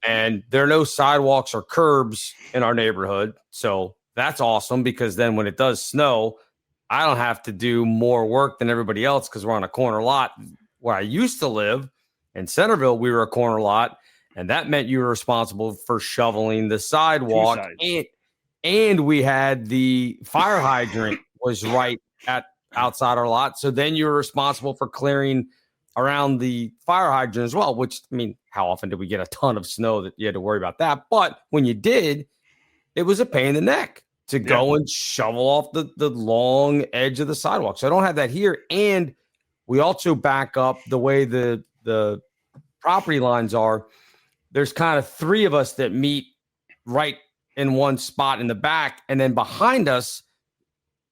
S10: And there are no sidewalks or curbs in our neighborhood. So that's awesome because then when it does snow, I don't have to do more work than everybody else because we're on a corner lot. Where I used to live in Centerville, we were a corner lot, and that meant you were responsible for shoveling the sidewalk. And we had the fire hydrant was right at outside our lot. So then you were responsible for clearing around the fire hydrant as well, which, I mean, how often did we get a ton of snow that you had to worry about that? But when you did, it was a pain in the neck to go and shovel off the long edge of the sidewalk. So I don't have that here. And we also back up the way the property lines are. There's kind of three of us that meet right in one spot in the back. And then behind us,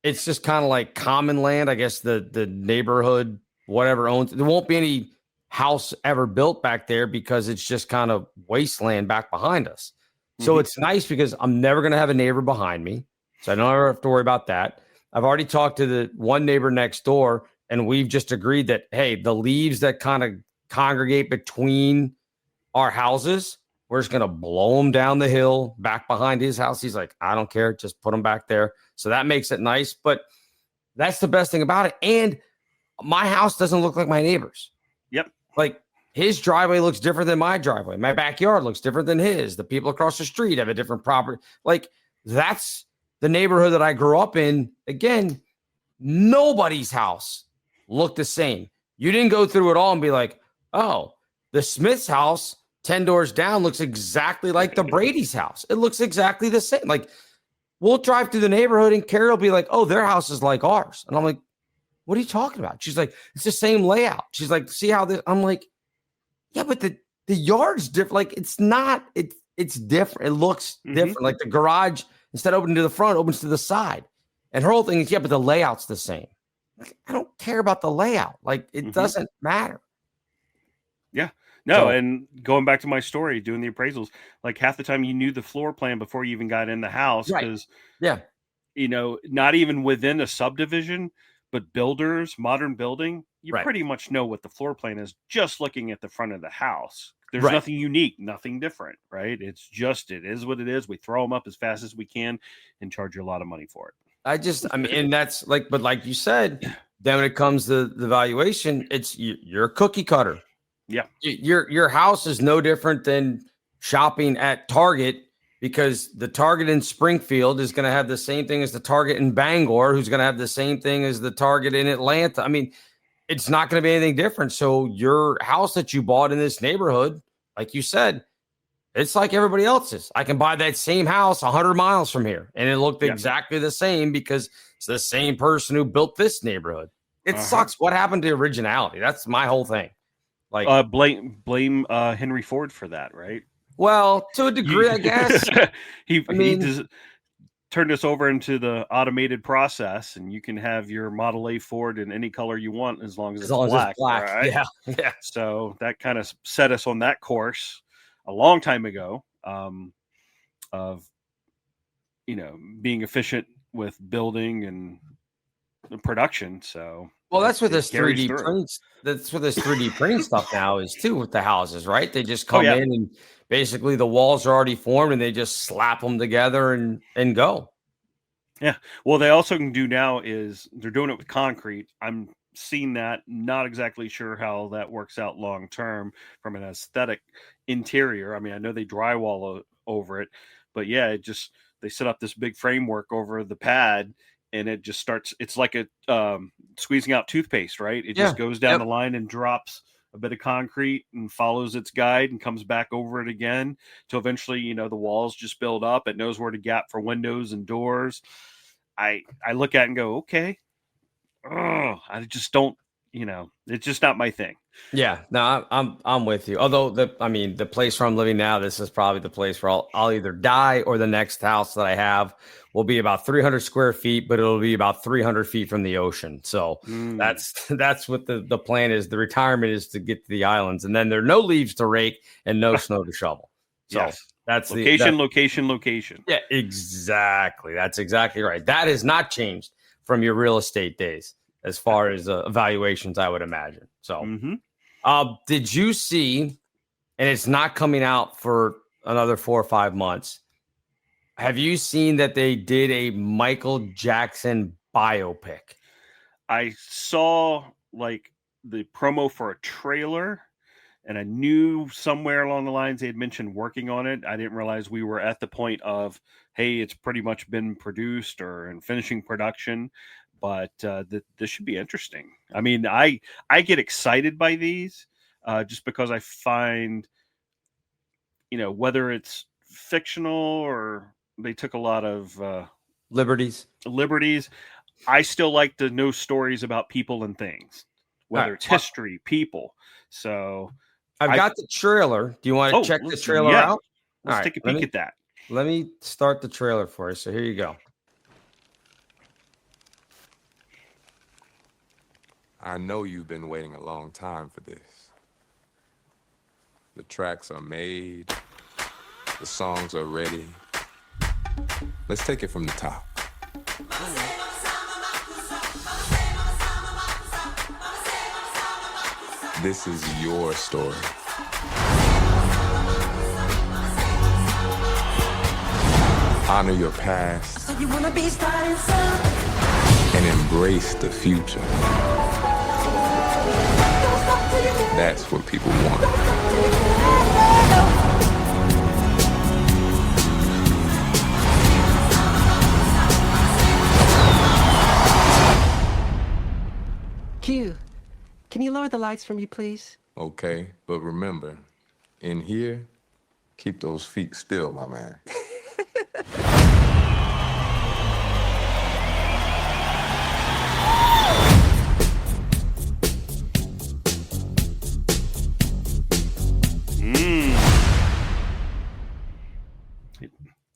S10: it's just kind of like common land. I guess the neighborhood, whatever owns, there won't be any house ever built back there because it's just kind of wasteland back behind us. So it's nice because I'm never going to have a neighbor behind me. So I don't ever have to worry about that. I've already talked to the one neighbor next door, and we've just agreed that, hey, the leaves that kind of congregate between our houses, we're just going to blow them down the hill back behind his house. He's like, I don't care. Just put them back there. So that makes it nice. But that's the best thing about it. And my house doesn't look like my neighbor's.
S11: Yep.
S10: Like his driveway looks different than my driveway. My backyard looks different than his. The people across the street have a different property. Like that's the neighborhood that I grew up in. Again, nobody's house looked the same. You didn't go through it all and be like, oh, the Smith's house 10 doors down looks exactly like the Brady's house. It looks exactly the same. Like we'll drive through the neighborhood and Carrie will be like, oh, their house is like ours. And I'm like, what are you talking about? She's like, it's the same layout. She's like, see how this, I'm like, yeah, but the yard's different. Like it's not, it's different. It looks different. Like the garage, instead of opening to the front, opens to the side. And her whole thing is, yeah, but the layout's the same. Like, I don't care about the layout. Like it doesn't matter.
S11: Yeah. No, and going back to my story, doing the appraisals, like half the time you knew the floor plan before you even got in the house. Because, you know, not even within a subdivision, but builders, modern building, you pretty much know what the floor plan is just looking at the front of the house. There's nothing unique, nothing different, right? It's just, it is what it is. We throw them up as fast as we can and charge you a lot of money for it.
S10: I mean, and that's like, but like you said, then when it comes to the valuation, it's you're a cookie cutter.
S11: Yeah.
S10: Your house is no different than shopping at Target because the Target in Springfield is going to have the same thing as the Target in Bangor, who's going to have the same thing as the Target in Atlanta. I mean, it's not going to be anything different. So your house that you bought in this neighborhood, like you said, it's like everybody else's. I can buy that same house 100 miles from here and it looked exactly the same because it's the same person who built this neighborhood. It sucks. What happened to originality? That's my whole thing. Like
S11: blame Henry Ford for that, right?
S10: Well, to a degree, I guess.
S11: he just turned us over into the automated process, and you can have your Model A Ford in any color you want as long as it's black. Right?
S10: Yeah.
S11: So that kind of set us on that course a long time ago of being efficient with building and production. So
S10: well, that's what this 3D prints. That's what this 3D printing stuff now is too with the houses, right? They just come in and basically the walls are already formed and they just slap them together and go.
S11: Yeah. Well, they also can do now is they're doing it with concrete. I'm seeing that. Not exactly sure how that works out long term from an aesthetic interior. I mean, I know they drywall over it, but yeah, they set up this big framework over the pad. And it just starts, it's like a squeezing out toothpaste, right? It just goes down the line and drops a bit of concrete and follows its guide and comes back over it again till eventually, the walls just build up. It knows where to gap for windows and doors. I look at it and go, okay. I just don't, it's just not my thing.
S10: Yeah, no, I'm with you. Although the place where I'm living now, this is probably the place where I'll either die or the next house that I have will be about 300 square feet, but it'll be about 300 feet from the ocean. So that's what the plan is. The retirement is to get to the islands, and then there are no leaves to rake and no snow to shovel. So that's
S11: location.
S10: Yeah, exactly. That's exactly right. That has not changed from your real estate days as far as evaluations, I would imagine. So did you see, and it's not coming out for another 4 or 5 months, have you seen that they did a Michael Jackson biopic?
S11: I saw like the promo for a trailer, and I knew somewhere along the lines they had mentioned working on it. I didn't realize we were at the point of, hey, it's pretty much been produced or in finishing production. But this should be interesting. I mean, I get excited by these just because I find, whether it's fictional or a lot of
S10: Liberties.
S11: I still like to know stories about people and things, whether it's history, people. So
S10: I've got the trailer. Do you want to check the trailer out?
S11: Let's take a peek at that.
S10: Let me start the trailer for you. So here you go.
S8: I know you've been waiting a long time for this. The tracks are made. The songs are ready. Let's take it from the top. This is your story. Honor your past and embrace the future. That's what people want.
S12: Q, can you lower the lights for me, please?
S8: Okay, but remember, in here, keep those feet still, my man.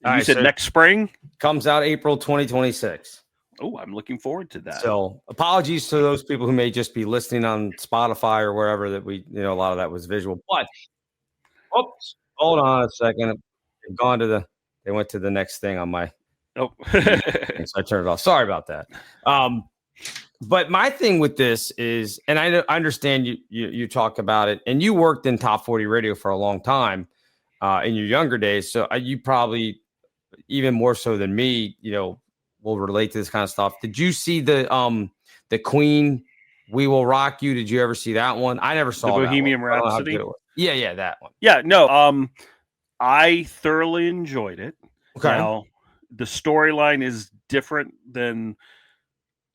S11: You said next spring?
S10: Comes out April 2026.
S11: Oh, I'm looking forward to that.
S10: So apologies to those people who may just be listening on Spotify or wherever that we, a lot of that was visual. But, oops, hold on a second. They went to the next thing on my.
S11: Oh,
S10: so I turned it off. Sorry about that. But my thing with this is, and I understand you talk about it, and you worked in Top 40 Radio for a long time in your younger days. So you probably, even more so than me, will relate to this kind of stuff. Did you see the Queen, We Will Rock You? Did you ever see that one? I never saw
S11: the Bohemian
S10: that one.
S11: Rhapsody.
S10: Yeah, that one.
S11: Yeah, no. I thoroughly enjoyed it.
S10: Okay.
S11: Now, the storyline is different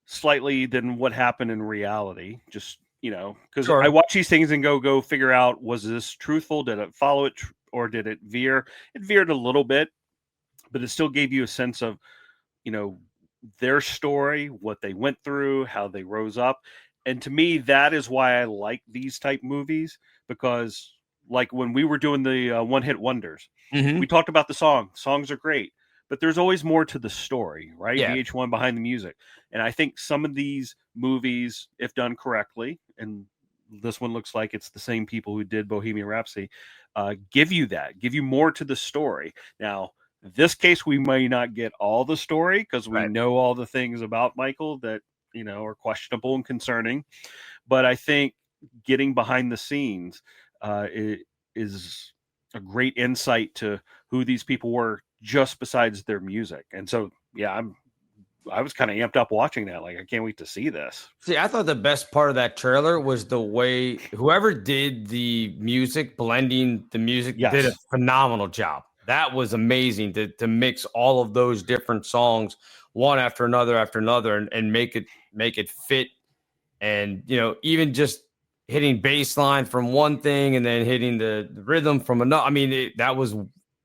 S11: slightly than what happened in reality. Just because I watch these things and go figure out, was this truthful? Did it follow it, or did it veer? It veered a little bit, but it still gave you a sense of their story, what they went through, how they rose up. And to me, that is why I like these type movies, because like when we were doing the one hit wonders, we talked about the songs are great, but there's always more to the story, right?
S10: Yeah.
S11: VH1 behind the music. And I think some of these movies, if done correctly, and this one looks like it's the same people who did Bohemian Rhapsody, give you more to the story. Now, this case, we may not get all the story because we know all the things about Michael that, are questionable and concerning. But I think getting behind the scenes is a great insight to who these people were, just besides their music. And so, yeah, I was kind of amped up watching that. Like, I can't wait to see this.
S10: See, I thought the best part of that trailer was the way whoever did the music, blending the music, did a phenomenal job. That was amazing to mix all of those different songs one after another and make it fit. And, even just hitting bass line from one thing and then hitting the rhythm from another. I mean, that was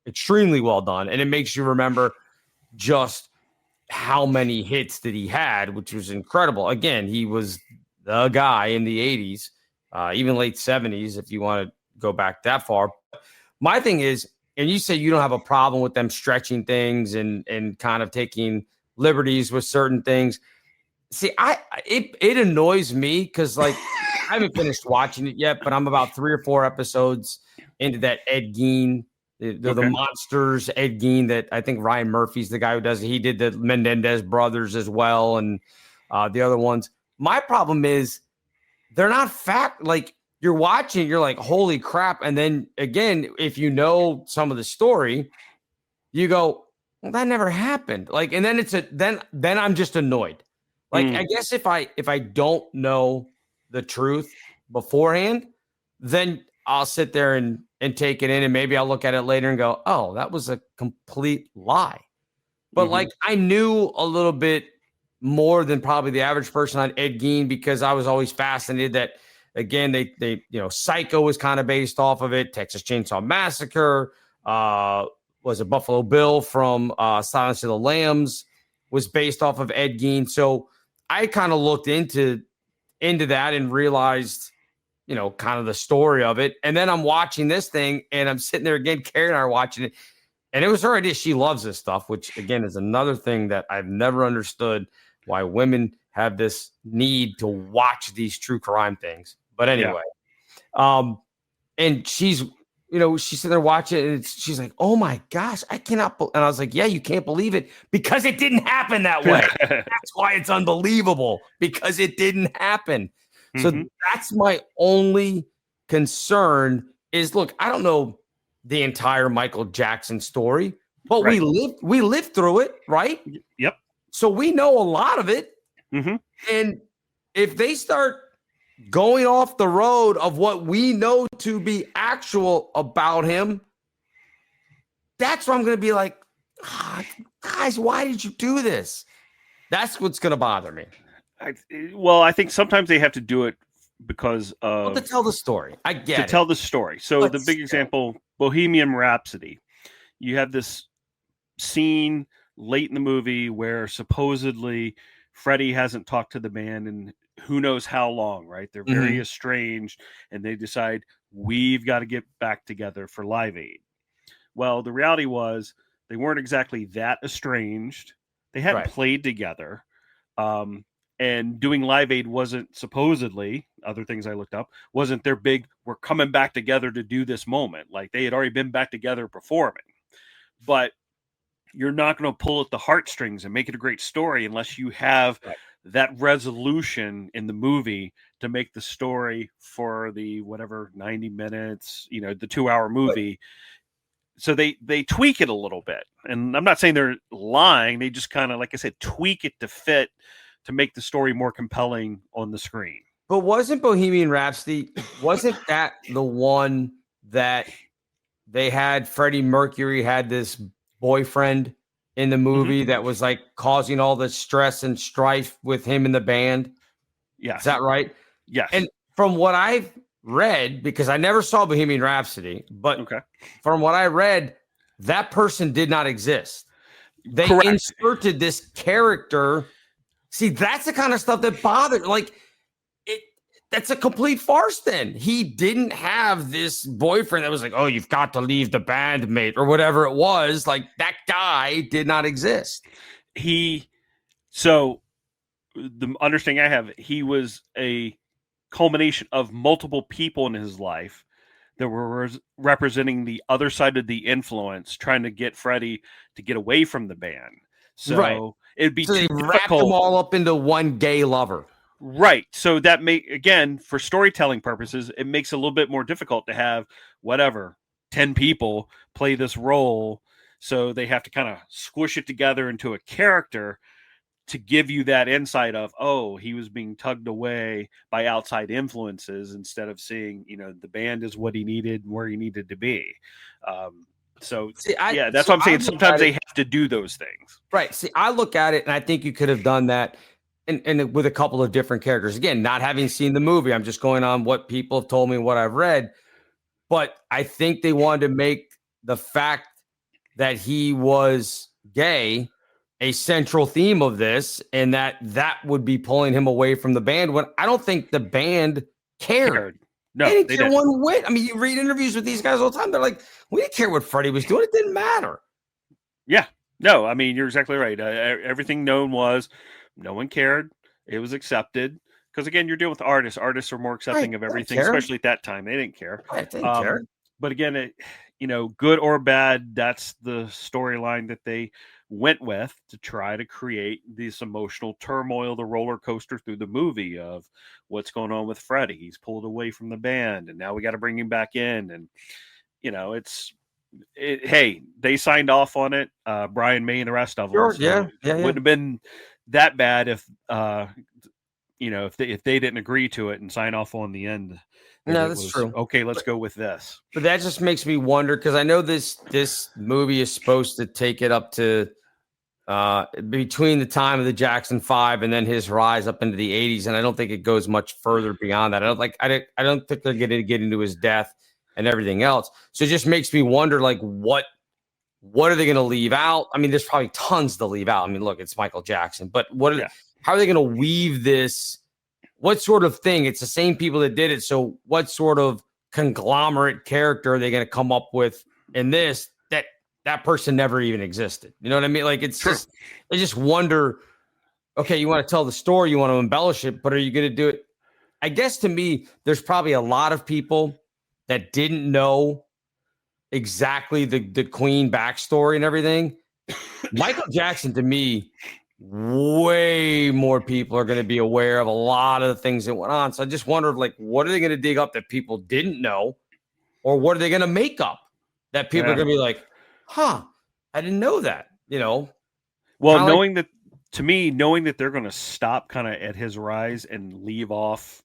S10: extremely well done. And it makes you remember just how many hits that he had, which was incredible. Again, he was the guy in the 80s, even late 70s, if you want to go back that far. My thing is, and you say you don't have a problem with them stretching things and kind of taking liberties with certain things. See, it annoys me because, like, I haven't finished watching it yet, but I'm about 3 or 4 episodes into that Ed Gein, the Monsters Ed Gein, that I think Ryan Murphy's the guy who does it. He did the Menendez brothers as well, and the other ones. My problem is they're not like, you're watching, you're like, holy crap. And then again, if you know some of the story, you go, well, that never happened. Like, and then then I'm just annoyed. Like, I guess if I don't know the truth beforehand, then I'll sit there and take it in, and maybe I'll look at it later and go, oh, that was a complete lie. But like, I knew a little bit more than probably the average person on Ed Gein, because I was always fascinated that, again, they Psycho was kind of based off of it. Texas Chainsaw Massacre, was it Buffalo Bill from Silence of the Lambs was based off of Ed Gein. So I kind of looked into that and realized, kind of the story of it. And then I'm watching this thing and I'm sitting there again, Carrie and I are watching it. And it was her idea. She loves this stuff, which again is another thing that I've never understood why women have this need to watch these true crime things. But anyway, and she's sitting there watching it and she's like, oh my gosh, I cannot. And I was like, yeah, you can't believe it because it didn't happen that way. That's why it's unbelievable, because it didn't happen. So that's my only concern is, look, I don't know the entire Michael Jackson story, but we lived through it, right?
S11: Yep.
S10: So we know a lot of it. And if they start going off the road of what we know to be actual about him, that's where I'm going to be like, guys, why did you do this? That's what's going to bother me.
S11: I think sometimes they have to do it because of
S10: to tell the story. I get it.
S11: To tell the story. So the big example, Bohemian Rhapsody. You have this scene late in the movie where supposedly Freddie hasn't talked to the band in who knows how long, right? They're very estranged, and they decide we've got to get back together for Live Aid. Well, the reality was they weren't exactly that estranged. They hadn't played together. And doing Live Aid wasn't supposedly, other things I looked up, wasn't their big, we're coming back together to do this moment. Like they had already been back together performing. But you're not going to pull at the heartstrings and make it a great story unless you have that resolution in the movie to make the story for the 90 minutes, the 2-hour movie. So they tweak it a little bit. And I'm not saying they're lying. They just kind of, like I said, tweak it to fit, to make the story more compelling on the screen.
S10: But wasn't Bohemian Rhapsody, wasn't that the one that they had Freddie Mercury had this boyfriend in the movie that was like causing all the stress and strife with him in the band?
S11: Yeah.
S10: Is that right?
S11: Yes.
S10: And from what I've read, because I never saw Bohemian Rhapsody, but from what I read, that person did not exist. They inserted this character. See, that's the kind of stuff that bothered. Like, that's a complete farce then. He didn't have this boyfriend that was like, oh, you've got to leave the band, mate, or whatever it was. Like, that guy did not exist.
S11: So the understanding I have, he was a culmination of multiple people in his life that were representing the other side of the influence, trying to get Freddie to get away from the band. So it'd be
S10: they wrapped them all up into one gay lover.
S11: Right. So that again, for storytelling purposes, it makes it a little bit more difficult to have 10 people play this role. So they have to kind of squish it together into a character to give you that insight of, oh, he was being tugged away by outside influences instead of seeing, the band is what he needed, where he needed to be. That's what I'm saying. Sometimes they have to do those things.
S10: Right. See, I look at it and I think you could have done that and with a couple of different characters. Again, not having seen the movie, I'm just going on what people have told me, what I've read. But I think they wanted to make the fact that he was gay a central theme of this, and that would be pulling him away from the band, when I don't think the band cared.
S11: No,
S10: they didn't care one whit. I mean, you read interviews with these guys all the time. They're like, we didn't care what Freddie was doing. It didn't matter.
S11: Yeah. No, I mean, you're exactly right. Everything known was no one cared. It was accepted. Because, again, you're dealing with artists. Artists are more accepting of everything, especially at that time. They didn't care.
S10: They didn't care.
S11: But, again, good or bad, that's the storyline that they went with to try to create this emotional turmoil, the roller coaster through the movie of what's going on with Freddie. He's pulled away from the band, and now we got to bring him back in. And, hey, they signed off on it. Brian May and the rest of them.
S10: Sure,
S11: so it wouldn't have been that bad if they didn't agree to it and sign off on the end.
S10: No, that's true.
S11: Okay, let's go with this.
S10: But that just makes me wonder, because I know this movie is supposed to take it up to between the time of the Jackson 5 and then his rise up into the 80s, and I don't think it goes much further beyond that. I don't think they're going to get into his death and everything else. So it just makes me wonder, like, what What are they going to leave out? I mean, there's probably tons to leave out. I mean, look, it's Michael Jackson, but how are they going to weave this? What sort of thing? It's the same people that did it. So what sort of conglomerate character are they going to come up with in this that person never even existed? You know what I mean? Like, it's just, I just wonder, okay, you want to tell the story, you want to embellish it, but are you going to do it? I guess to me, there's probably a lot of people that didn't know exactly the Queen backstory and everything. Michael Jackson, to me, way more people are going to be aware of a lot of the things that went on. So I just wondered, like, what are they going to dig up that people didn't know? Or what are they going to make up that people are going to be like, I didn't know that, you know?
S11: Well, knowing that they're going to stop kind of at his rise and leave off,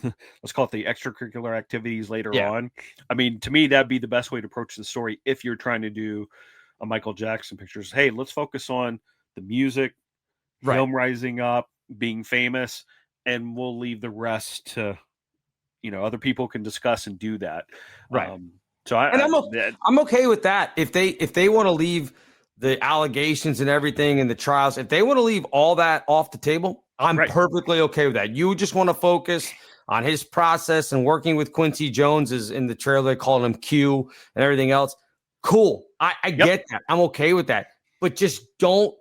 S11: let's call it the extracurricular activities later on. I mean, to me, that'd be the best way to approach the story if you're trying to do a Michael Jackson pictures. Hey, let's focus on the music, him rising up, being famous, and we'll leave the rest to, other people can discuss and do that.
S10: Right.
S11: I'm
S10: okay with that. If they want to leave the allegations and everything and the trials, if they want to leave all that off the table, I'm perfectly okay with that. You just want to focus on his process and working with Quincy Jones, is in the trailer, they called him Q and everything else. Cool. I get that. I'm okay with that. But just don't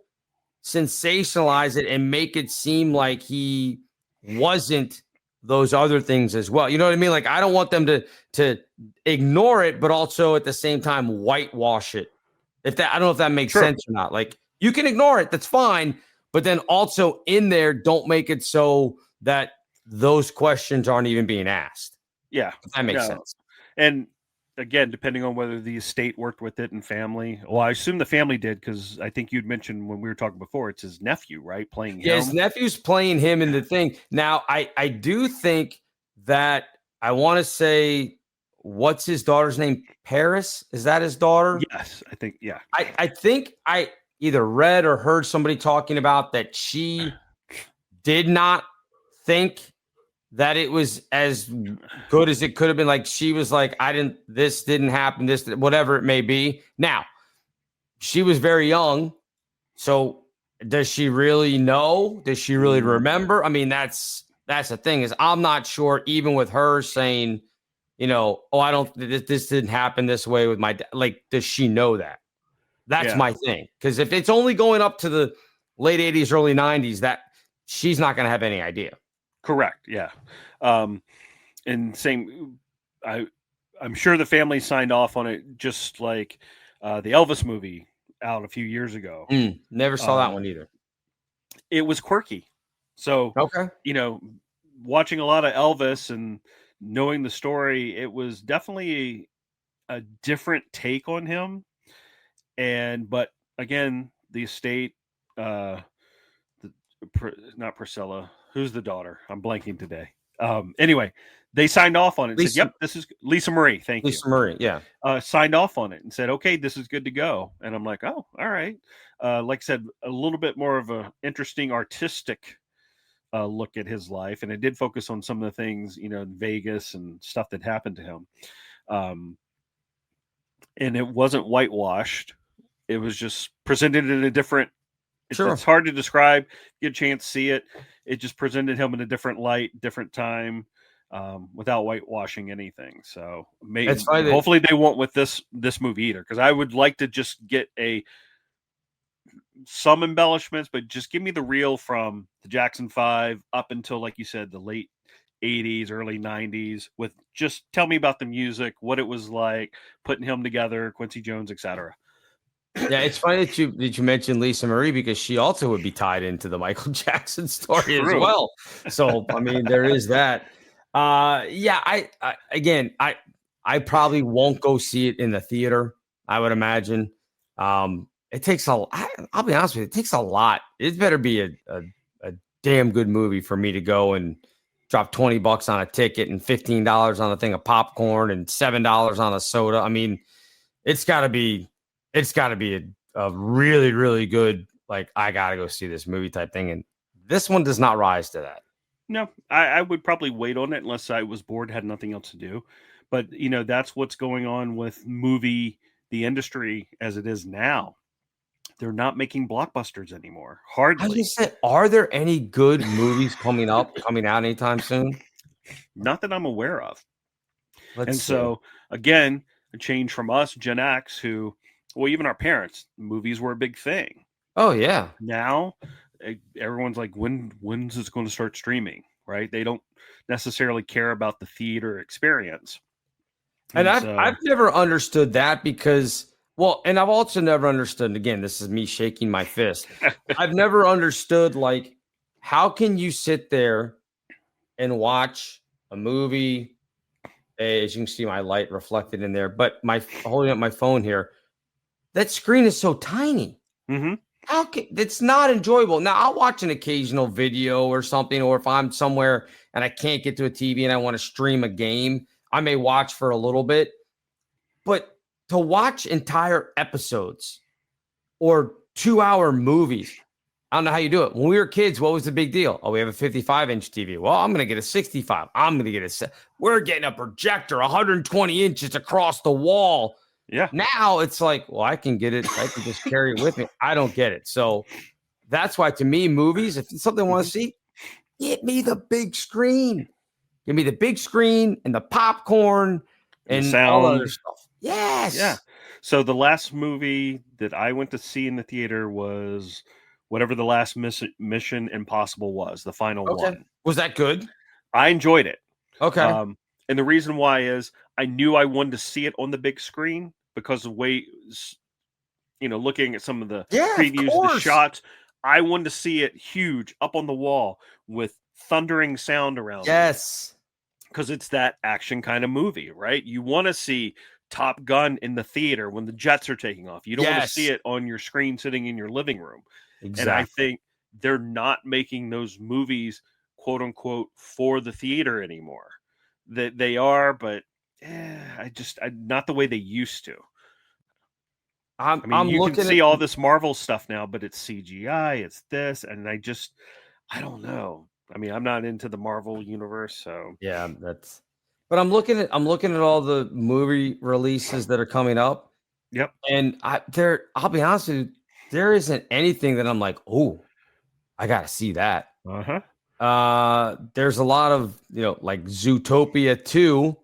S10: sensationalize it and make it seem like he wasn't those other things as well. You know what I mean? Like, I don't want them to ignore it, but also at the same time whitewash it. I don't know if that makes sense or not. Like, you can ignore it, that's fine, but then also in there, don't make it so that those questions aren't even being asked.
S11: Yeah,
S10: if that makes sense.
S11: And again, depending on whether the estate worked with it and family. Well, I assume the family did, because I think you'd mentioned when we were talking before, it's his nephew, right? Playing him.
S10: Yeah, his nephew's playing him in the thing. Now, I do think that, I want to say, what's his daughter's name? Paris? Is that his daughter?
S11: Yes, I think, yeah.
S10: I think I either read or heard somebody talking about that she did not think that it was as good as it could have been. Like, she was like, this didn't happen, whatever it may be. Now, she was very young. So does she really know? Does she really remember? I mean, that's the thing, is I'm not sure, even with her saying, this didn't happen this way with my dad. Like, does she know that? That's my thing. Because if it's only going up to the late 80s, early 90s, that she's not going to have any idea.
S11: Correct. Yeah. And same, I'm sure the family signed off on it, just like the Elvis movie out a few years ago.
S10: Never saw that one either.
S11: It was quirky. So, watching a lot of Elvis and knowing the story, it was definitely a different take on him. But again, the estate, not Priscilla, who's the daughter? I'm blanking today. Anyway, they signed off on it. And said, yep, this is Lisa Marie. Thank you.
S10: Lisa Marie, yeah.
S11: Signed off on it and said, okay, this is good to go. And I'm like, oh, all right. Like I said, a little bit more of a interesting artistic look at his life. And it did focus on some of the things, in Vegas and stuff that happened to him. And it wasn't whitewashed. It was just presented in a different, it's hard to describe. Get a chance to see it. It just presented him in a different light, different time, without whitewashing anything. So hopefully they won't with this movie either, because I would like to just get some embellishments, but just give me the real from the Jackson 5 up until, like you said, the late 80s, early 90s, with just tell me about the music, what it was like, putting him together, Quincy Jones, etc.
S10: Yeah, it's funny that you mentioned Lisa Marie, because she also would be tied into the Michael Jackson story as well. So, I mean, there is that. I probably won't go see it in the theater, I would imagine. It takes I'll be honest with you, it takes a lot. It better be a damn good movie for me to go and drop $20 on a ticket and $15 on a thing of popcorn and $7 on a soda. I mean, it's got to be a really, really good, like, I got to go see this movie type thing. And this one does not rise to that.
S11: No, I would probably wait on it unless I was bored, had nothing else to do. But, that's what's going on with movie the industry as it is now, they're not making blockbusters anymore. Hardly.
S10: I just said, are there any good movies coming out anytime soon?
S11: Not that I'm aware of.
S10: Let's see.
S11: So again, a change from us, Gen X, who, well, even our parents, movies were a big thing.
S10: Oh yeah.
S11: Now everyone's like, when's it going to start streaming? Right? They don't necessarily care about the theater experience.
S10: And I've never understood that because, well, and I've also never understood, again, this is me shaking my fist. I've never understood, like, how can you sit there and watch a movie? As you can see, my light reflected in there, but holding up my phone here, that screen is so tiny.
S11: Mm-hmm.
S10: It's not enjoyable. Now, I'll watch an occasional video or something, or if I'm somewhere and I can't get to a TV and I want to stream a game, I may watch for a little bit. But to watch entire episodes or 2-hour movies, I don't know how you do it. When we were kids, what was the big deal? Oh, we have a 55-inch TV. Well, I'm going to get a 65. I'm going to get we're getting a projector 120 inches across the wall.
S11: Yeah.
S10: Now it's like, well, I can get it. I can just carry it with me. I don't get it. So that's why, to me, movies, if it's something I want to see, get me the big screen. Give me the big screen and the popcorn and
S11: sound.
S10: all other stuff. Yes.
S11: Yeah. So the last movie that I went to see in the theater was whatever the last Mission Impossible was, the final one.
S10: Was that good?
S11: I enjoyed it.
S10: Okay.
S11: And the reason why is I knew I wanted to see it on the big screen because of the way, looking at some of the previews, the shots, I wanted to see it huge up on the wall with thundering sound around it.
S10: Yes.
S11: Because it's that action kind of movie, right? You want to see Top Gun in the theater when the jets are taking off. You don't want to see it on your screen sitting in your living room.
S10: Exactly.
S11: And I think they're not making those movies, quote unquote, for the theater anymore. That they are, but not the way they used to. You can see all this Marvel stuff now, but it's CGI, it's this, and I don't know. I mean, I'm not into the Marvel universe, so
S10: yeah, but I'm looking at all the movie releases that are coming up.
S11: Yep.
S10: And I'll be honest with you, there isn't anything that I'm like, oh, I gotta see that. There's a lot of, like Zootopia 2.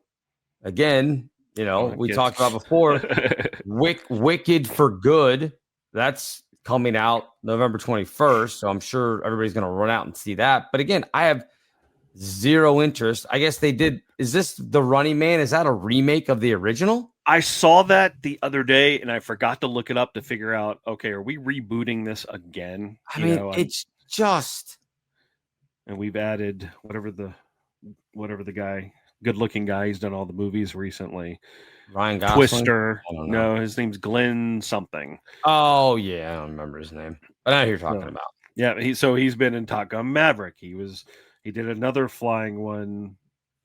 S10: Again, we talked about before. Wicked for Good. That's coming out November 21st. So I'm sure everybody's going to run out and see that. But again, I have zero interest. I guess they did. Is this The Running Man? Is that a remake of the original?
S11: I saw that the other day and I forgot to look it up to figure out, okay, are we rebooting this again?
S10: It's just.
S11: And we've added whatever the guy, good looking guy, he's done all the movies recently.
S10: Ryan Gosling?
S11: Twister. No, his name's Glenn something.
S10: Oh yeah, I don't remember his name. But I know who you're talking about.
S11: Yeah, he's been in Top Gun Maverick. He did another flying one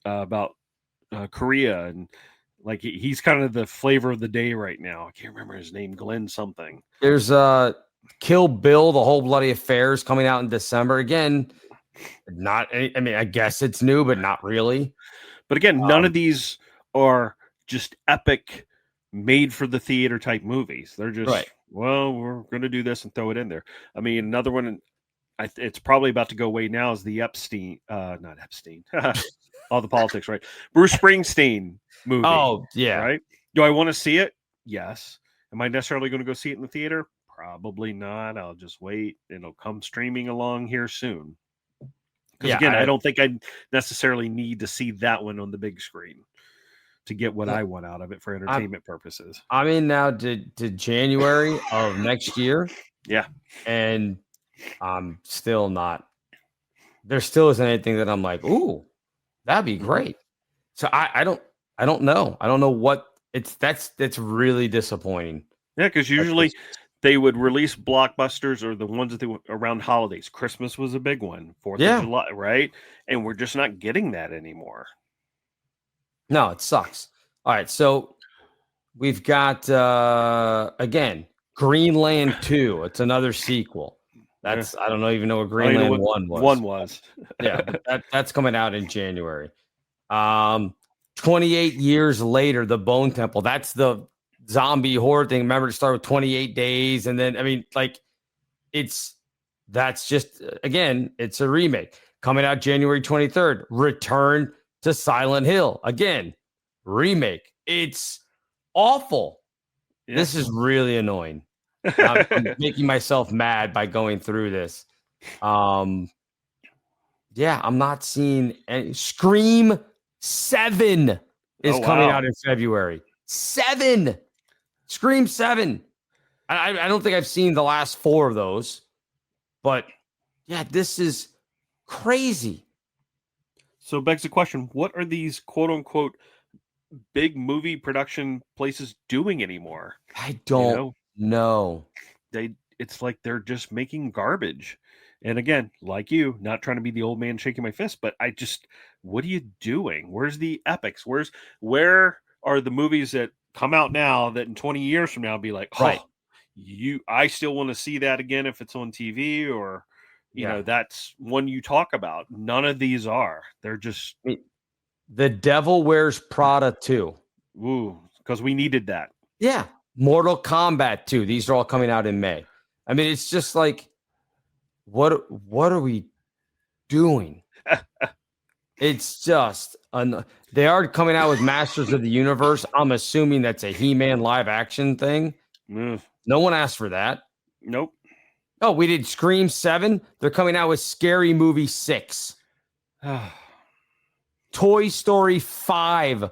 S11: about Korea, and like he's kind of the flavor of the day right now. I can't remember his name, Glenn something.
S10: There's Kill Bill, the whole bloody affair is coming out in December. Again, I guess it's new, but not really.
S11: But again, none of these are just epic, made for the theater type movies. They're just, well, we're going to do this and throw it in there. I mean, another one, it's probably about to go away now, is the not Epstein, all the politics, right? Bruce Springsteen movie.
S10: Oh, yeah.
S11: Right? Do I want to see it? Yes. Am I necessarily going to go see it in the theater? Probably not. I'll just wait. It'll come streaming along here soon. Because again, I don't think I necessarily need to see that one on the big screen to get what I want out of it for entertainment purposes.
S10: I'm in now to January of next year.
S11: Yeah.
S10: And I'm still not. There still isn't anything that I'm like, ooh, that'd be great. So I don't know. I don't know what that's really disappointing.
S11: Yeah, because usually they would release blockbusters or the ones that they were around holidays. Christmas was a big one, 4th of July, right? And we're just not getting that anymore.
S10: No, it sucks. All right, so we've got again Greenland 2. It's another sequel. That's I don't even know what Greenland 1 was.
S11: One was.
S10: Yeah, that's coming out in January. 28 years later, The Bone Temple. That's the zombie horror thing. Remember, it started with 28 days. And then, I mean, like, that's just, again, it's a remake. Coming out January 23rd, Return to Silent Hill. Again, remake. It's awful. Yeah. This is really annoying. I'm making myself mad by going through this. Yeah, I'm not seeing any. Scream 7 is coming out in February. 7. Scream 7. I don't think I've seen the last 4 of those. But yeah, this is crazy.
S11: So it begs the question, what are these quote unquote big movie production places doing anymore?
S10: I don't know.
S11: It's like they're just making garbage. And again, like you, not trying to be the old man shaking my fist, but what are you doing? Where's the epics? Where are the movies that come out now that in 20 years from now be like,
S10: right.
S11: I still want to see that again if it's on TV, or you know, that's one you talk about. None of these are. They're just
S10: The Devil Wears Prada 2.
S11: Ooh, because we needed that.
S10: Yeah. Mortal Kombat 2. These are all coming out in May. I mean, it's just like, what are we doing? It's just they are coming out with Masters of the Universe. I'm assuming that's a He-Man live action thing. No one asked for that.
S11: Nope.
S10: Oh, we did Scream 7. They're coming out with Scary Movie 6. Toy Story 5.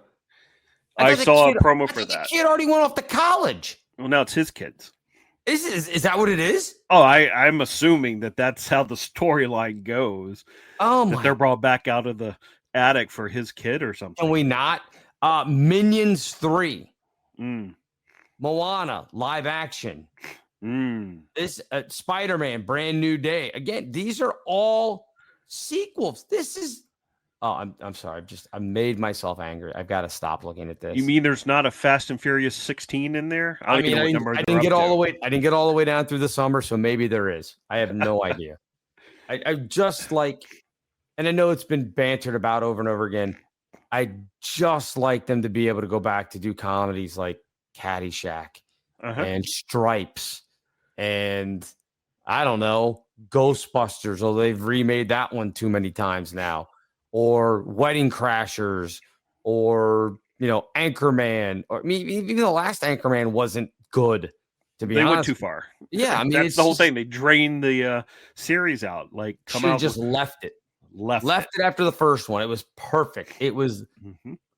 S11: I saw a promo for that.
S10: The kid already went off to college.
S11: Well, now it's his kids.
S10: Is that what it is?
S11: Oh, I'm assuming that's how the storyline goes.
S10: Oh,
S11: that they're brought back out of the attic for his kid or something.
S10: Can we not? Minions 3. Moana live action. This Spider-Man Brand New Day. Again, these are all sequels. This is I'm sorry. I made myself angry. I've got to stop looking at this.
S11: You mean there's not a Fast and Furious 16 in there?
S10: I didn't get all the way down through the summer, so maybe there is. I have no idea. I just like, and I know it's been bantered about over and over again. I just like them to be able to go back to do comedies like Caddyshack and Stripes and I don't know, Ghostbusters, although they've remade that one too many times now. Or Wedding Crashers, or Anchorman, or even the last Anchorman wasn't good. To be honest,
S11: they went too far.
S10: Yeah, I mean
S11: that's the whole thing. They drained the series out. Like,
S10: left it after the first one. It was perfect. It was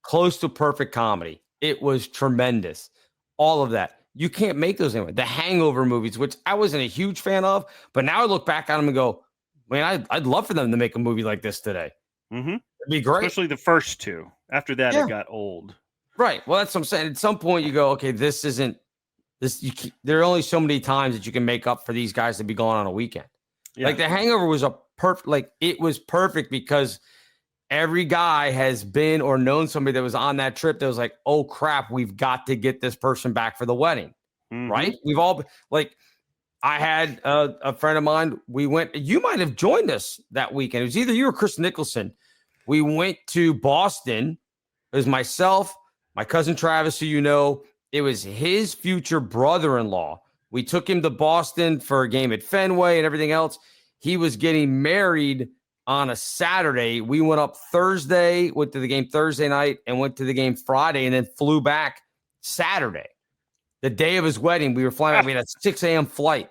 S10: close to perfect comedy. It was tremendous. All of that. You can't make those anymore. The Hangover movies, which I wasn't a huge fan of, but now I look back at them and go, man, I'd love for them to make a movie like this today. It'd be great.
S11: Especially the first two. After that, it got old.
S10: Right. Well, that's what I'm saying. At some point, you go, okay, this isn't this. There are only so many times that you can make up for these guys to be going on a weekend. Yeah. Like The Hangover was it was perfect because every guy has been or known somebody that was on that trip that was like, oh crap, we've got to get this person back for the wedding. Right. We've all I had a friend of mine. We went. You might have joined us that weekend. It was either you or Chris Nicholson. We went to Boston. It was myself, my cousin Travis, who you know. It was his future brother-in-law. We took him to Boston for a game at Fenway and everything else. He was getting married on a Saturday. We went up Thursday, went to the game Thursday night, and went to the game Friday, and then flew back Saturday. The day of his wedding, we were flying back. We had a 6 a.m. flight.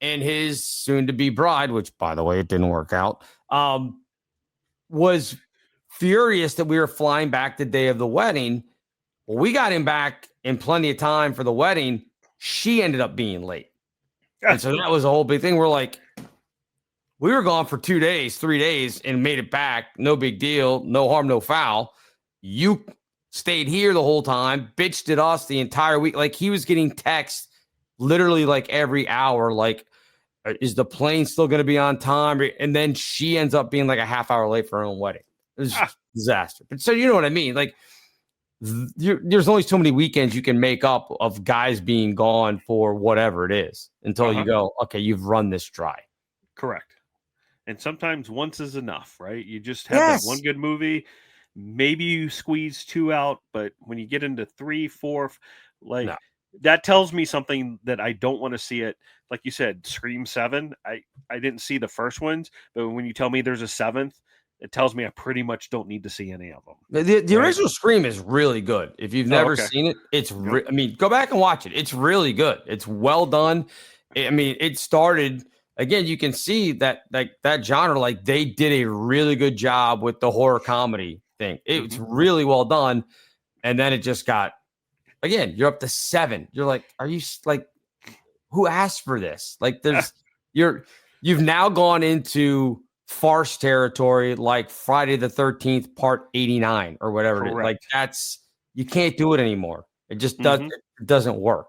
S10: And his soon-to-be bride, which, by the way, it didn't work out, was furious that we were flying back the day of the wedding. Well, we got him back in plenty of time for the wedding. She ended up being late. And so that was a whole big thing. We're like, we were gone for 2 days, 3 days, and made it back. No big deal. No harm, no foul. You stayed here the whole time, bitched at us the entire week. Like, he was getting texts literally like every hour, like, is the plane still going to be on time? And then she ends up being like a half hour late for her own wedding. It was a disaster. But so you know what I mean? Like, there's only so many weekends you can make up of guys being gone for whatever it is until you go, okay, you've run this dry.
S11: Correct. And sometimes once is enough, right? You just have that one good movie. Maybe you squeeze 2 out, but when you get into 3, 4, like that tells me something that I don't want to see it. Like you said, Scream 7. I didn't see the first ones, but when you tell me there's a 7th, it tells me I pretty much don't need to see any of them.
S10: The original Scream is really good. If you've never
S11: okay.
S10: seen it, it's I mean, go back and watch it. It's really good. It's well done. I mean, it started again. You can see that like that genre, like they did a really good job with the horror comedy thing. It's really well done, and then it just got again. You're up to 7. You're like, are you like, who asked for this? Like, there's you've now gone into farce territory like Friday the 13th part 89 or whatever it is. Like that's you can't do it anymore. It just doesn't work.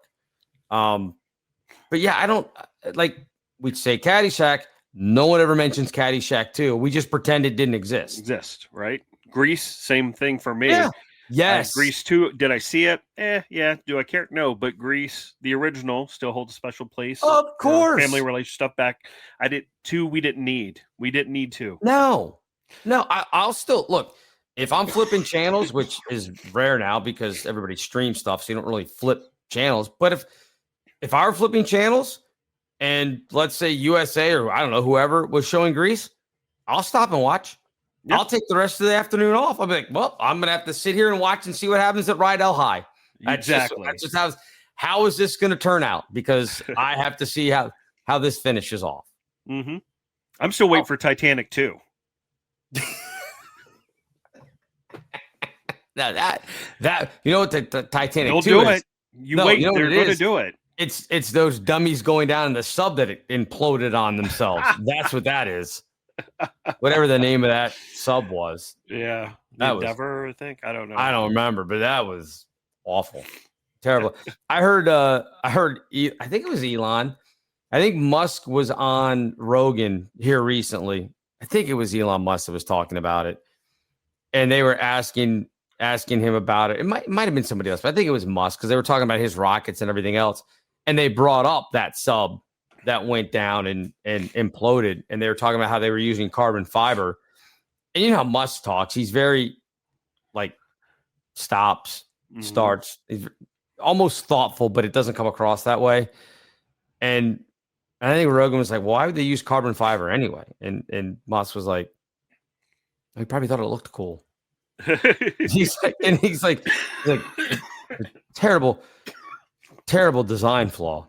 S10: But yeah, I don't like we'd say Caddyshack. No one ever mentions Caddyshack 2. We just pretend it didn't exist.
S11: Right? Grease, same thing for me.
S10: Yeah. Yes.
S11: Grease 2. Did I see it? Yeah. Do I care? No, but Grease, the original, still holds a special place.
S10: Of course.
S11: Family relation stuff back. I did 2. We didn't need 2.
S10: No. I'll still look if I'm flipping channels, which is rare now because everybody streams stuff, so you don't really flip channels. But if I were flipping channels and let's say USA or I don't know, whoever was showing Grease, I'll stop and watch. Yep. I'll take the rest of the afternoon off. I'll be like, well, I'm going to have to sit here and watch and see what happens at Rydell High.
S11: Exactly.
S10: That's just how is this going to turn out? Because I have to see how this finishes off.
S11: Mm-hmm. I'm still waiting for Titanic 2.
S10: that you know what the Titanic
S11: They'll
S10: 2
S11: do
S10: is?
S11: it. You wait. You know they're going to do it.
S10: It's those dummies going down in the sub that imploded on themselves. That's what that is. Whatever the name of that sub was.
S11: Yeah.
S10: That
S11: Endeavor, I think. I don't know.
S10: I don't remember, but that was awful. Terrible. I heard I think it was Elon. I think Musk was on Rogan here recently. I think it was Elon Musk that was talking about it. And they were asking him about it. It might have been somebody else, but I think it was Musk because they were talking about his rockets and everything else. And they brought up that sub that went down and imploded. And they were talking about how they were using carbon fiber. And you know how Musk talks. He's very like stops, starts. He's almost thoughtful, but it doesn't come across that way. And I think Rogan was like, well, why would they use carbon fiber anyway? And Musk was like, he probably thought it looked cool. he's like, terrible design flaw.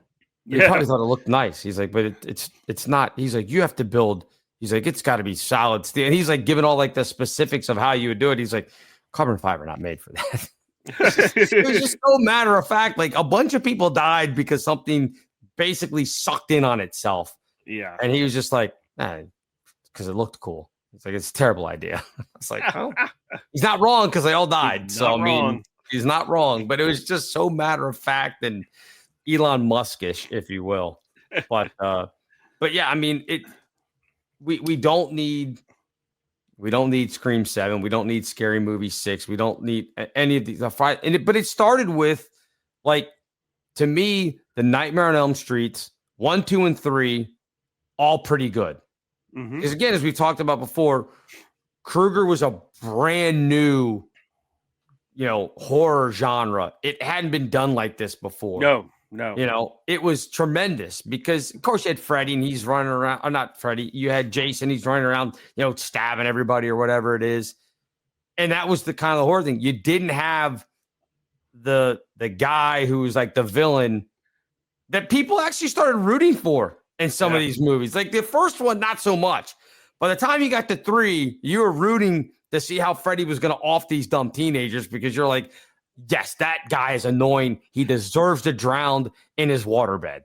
S10: He probably thought it looked nice. He's like, but it's not. He's like, you have to build. He's like, it's got to be solid steel. And he's like, giving all like the specifics of how you would do it. He's like, carbon fiber not made for that. It was just so matter of fact. Like a bunch of people died because something basically sucked in on itself.
S11: Yeah,
S10: and he was just like, because it looked cool. It's like it's a terrible idea. It's like, oh, he's not wrong because they all died. So I mean, he's not wrong, but it was just so matter of fact and Elon Musk-ish, if you will. But yeah, I mean, we don't need Scream 7. We don't need Scary Movie 6. We don't need any of these. But it started with, like, to me, the Nightmare on Elm Streets 1, 2, and 3, all pretty good. Because again, as we talked about before, Krueger was a brand new, horror genre. It hadn't been done like this before.
S11: No.
S10: It was tremendous because, of course, you had Freddy and he's running around. Or not Freddy. You had Jason. He's running around, stabbing everybody or whatever it is. And that was the kind of horror thing. You didn't have the guy who was like the villain that people actually started rooting for in some of these movies. Like the first one, not so much. By the time you got to 3, you were rooting to see how Freddy was going to off these dumb teenagers because you're like, yes, that guy is annoying. He deserves to drown in his waterbed.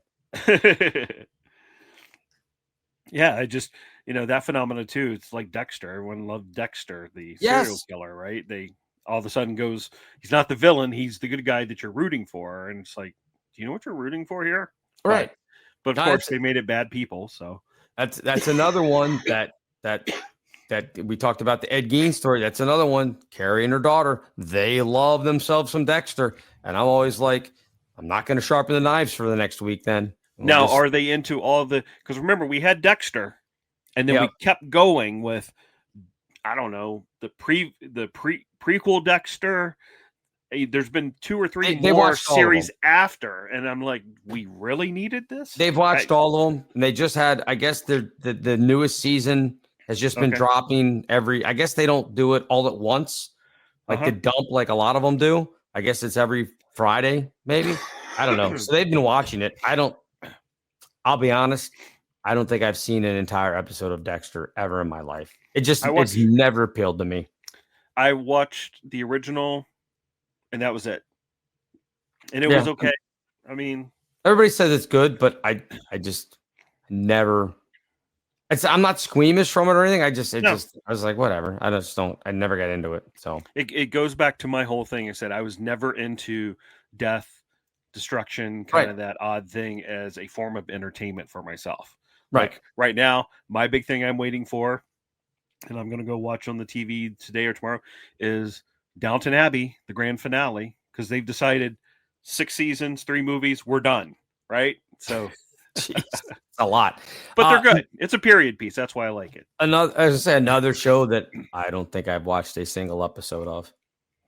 S11: Yeah, I just, that phenomenon too. It's like Dexter. Everyone loved Dexter, the serial killer, right? They all of a sudden goes, he's not the villain. He's the good guy that you're rooting for. And it's like, do you know what you're rooting for here?
S10: Right.
S11: But of course, they made it bad people. So
S10: that's another one that we talked about, the Ed Gein story. That's another one. Carrie and her daughter, they love themselves some Dexter. And I'm always like, I'm not going to sharpen the knives for the next week then.
S11: Now, are they into all the, because remember, we had Dexter and then we kept going with, I don't know, the prequel Dexter. there's been 2 or 3
S10: They
S11: more
S10: watched all of
S11: series
S10: them.
S11: after, and I'm like, we really needed this?
S10: They've watched all of them, and they just had, I guess, the newest season has just been dropping I guess they don't do it all at once, like the dump, like a lot of them do. I guess it's every Friday, maybe. I don't know. So they've been watching it. I'll be honest, I don't think I've seen an entire episode of Dexter ever in my life. It's never appealed to me.
S11: I watched the original, and that was it. And it was okay. I mean,
S10: everybody says it's good, but I just never. I'm not squeamish from it or anything. I was like, whatever. I never got into it. So
S11: it goes back to my whole thing. I said I was never into death, destruction, kind of that odd thing as a form of entertainment for myself.
S10: Right.
S11: Like right now, my big thing I'm waiting for, and I'm going to go watch on the TV today or tomorrow, is Downton Abbey, the grand finale, because they've decided 6 seasons, 3 movies, we're done. Right. So
S10: jeez, it's a lot,
S11: but they're good. It's a period piece. That's why I like it.
S10: Another show that I don't think I've watched a single episode of,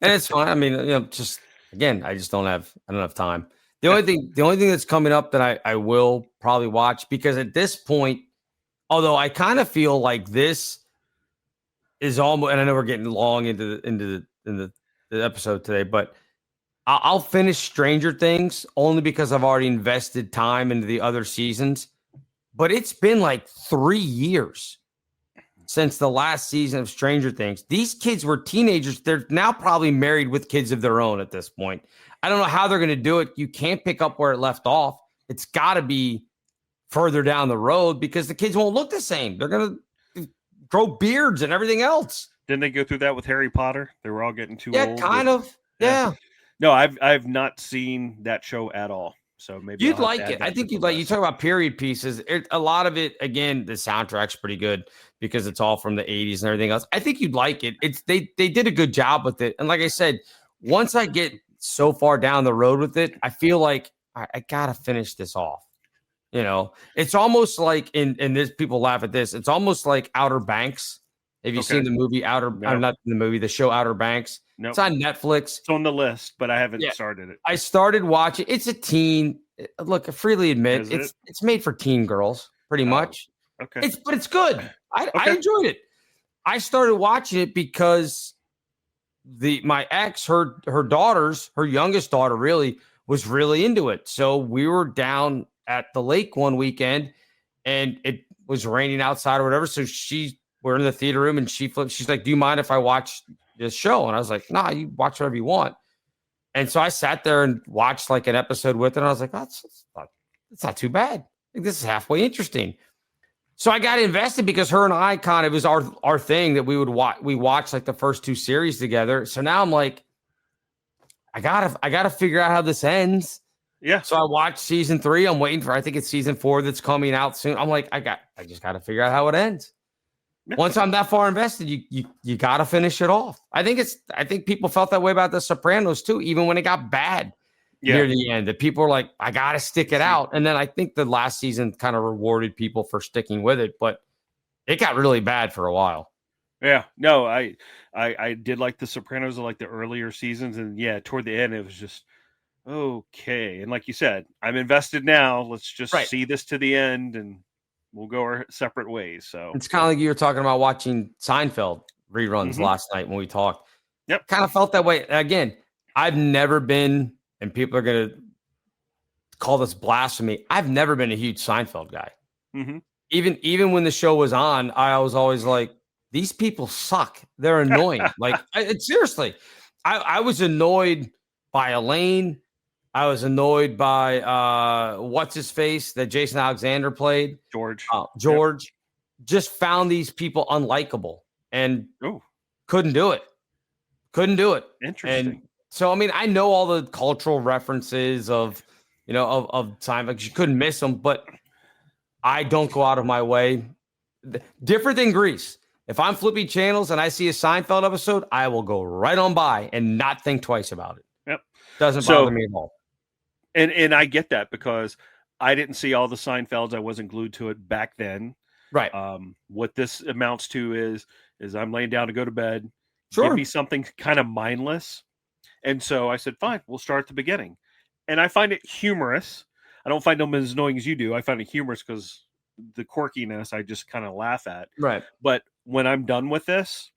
S10: and it's fine. I mean, just again, I don't have time. The only thing that's coming up that I will probably watch, because at this point, although I kind of feel like this is almost, and I know we're getting long into the episode today, but I'll finish Stranger Things only because I've already invested time into the other seasons. But it's been like 3 years since the last season of Stranger Things. These kids were teenagers. They're now probably married with kids of their own at this point. I don't know how they're going to do it. You can't pick up where it left off. It's got to be further down the road because the kids won't look the same. They're going to grow beards and everything else.
S11: Didn't they go through that with Harry Potter? They were all getting too old.
S10: Yeah, kind of. Yeah.
S11: No, I've not seen that show at all. So maybe
S10: you'd like it. I think you'd like. You talk about period pieces. A lot of it, again, the soundtrack's pretty good because it's all from the 80s and everything else. I think you'd like it. They did a good job with it. And like I said, once I get so far down the road with it, I feel like I gotta finish this off. You know, it's almost like in this. People laugh at this. It's almost like Outer Banks. Have you seen the movie not the movie, the show Outer Banks?
S11: No,
S10: it's on Netflix.
S11: It's on the list, but I haven't started it.
S10: I started watching. It's a teen. Look, I freely admit it's made for teen girls, pretty much.
S11: Okay,
S10: but it's good. I enjoyed it. I started watching it because my ex, her youngest daughter, really was really into it. So we were down at the lake one weekend, and it was raining outside or whatever. So we're in the theater room, and she's like, "Do you mind if I watch this show?" And I was like, "Nah, you watch whatever you want." And so I sat there and watched like an episode with it. And I was like, that's not too bad. Like, this is halfway interesting. So I got invested because her and I it was our thing that we would watch. We watched like the first 2 series together. So now I'm like, I gotta figure out how this ends.
S11: Yeah.
S10: So I watched season 3. I'm waiting I think it's season 4 that's coming out soon. I'm like, I just gotta figure out how it ends. Once I'm that far invested, you got to finish it off. I think people felt that way about The Sopranos too, even when it got bad near the end. That people were like, I got to stick it out. And then I think the last season kind of rewarded people for sticking with it, but it got really bad for a while.
S11: Yeah, no, I did like The Sopranos, like the earlier seasons, and toward the end it was just okay. And like you said, I'm invested now. Let's just see this to the end and we'll go our separate ways. So
S10: it's kind of like you were talking about watching Seinfeld reruns last night when we talked.
S11: Yep.
S10: Kind of felt that way. Again, I've never been, and people are going to call this blasphemy, I've never been a huge Seinfeld guy.
S11: Mm-hmm.
S10: Even when the show was on, I was always like, these people suck. They're annoying. Seriously, I was annoyed by Elaine. I was annoyed by what's his face that Jason Alexander played.
S11: George.
S10: George just found these people unlikable and couldn't do it.
S11: Interesting.
S10: And so, I mean, I know all the cultural references of Seinfeld. You couldn't miss them, but I don't go out of my way. Different than Grease. If I'm flipping channels and I see a Seinfeld episode, I will go right on by and not think twice about it.
S11: Yep.
S10: Doesn't bother me at all.
S11: And I get that because I didn't see all the Seinfelds. I wasn't glued to it back then.
S10: Right.
S11: What this amounts to is I'm laying down to go to bed.
S10: Sure.
S11: Give me something kind of mindless And so I said, fine, we'll start at the beginning. And I find it humorous. I don't find them as annoying as you do. I find it humorous because the quirkiness I just kind of laugh at.
S10: Right.
S11: But when I'm done with this,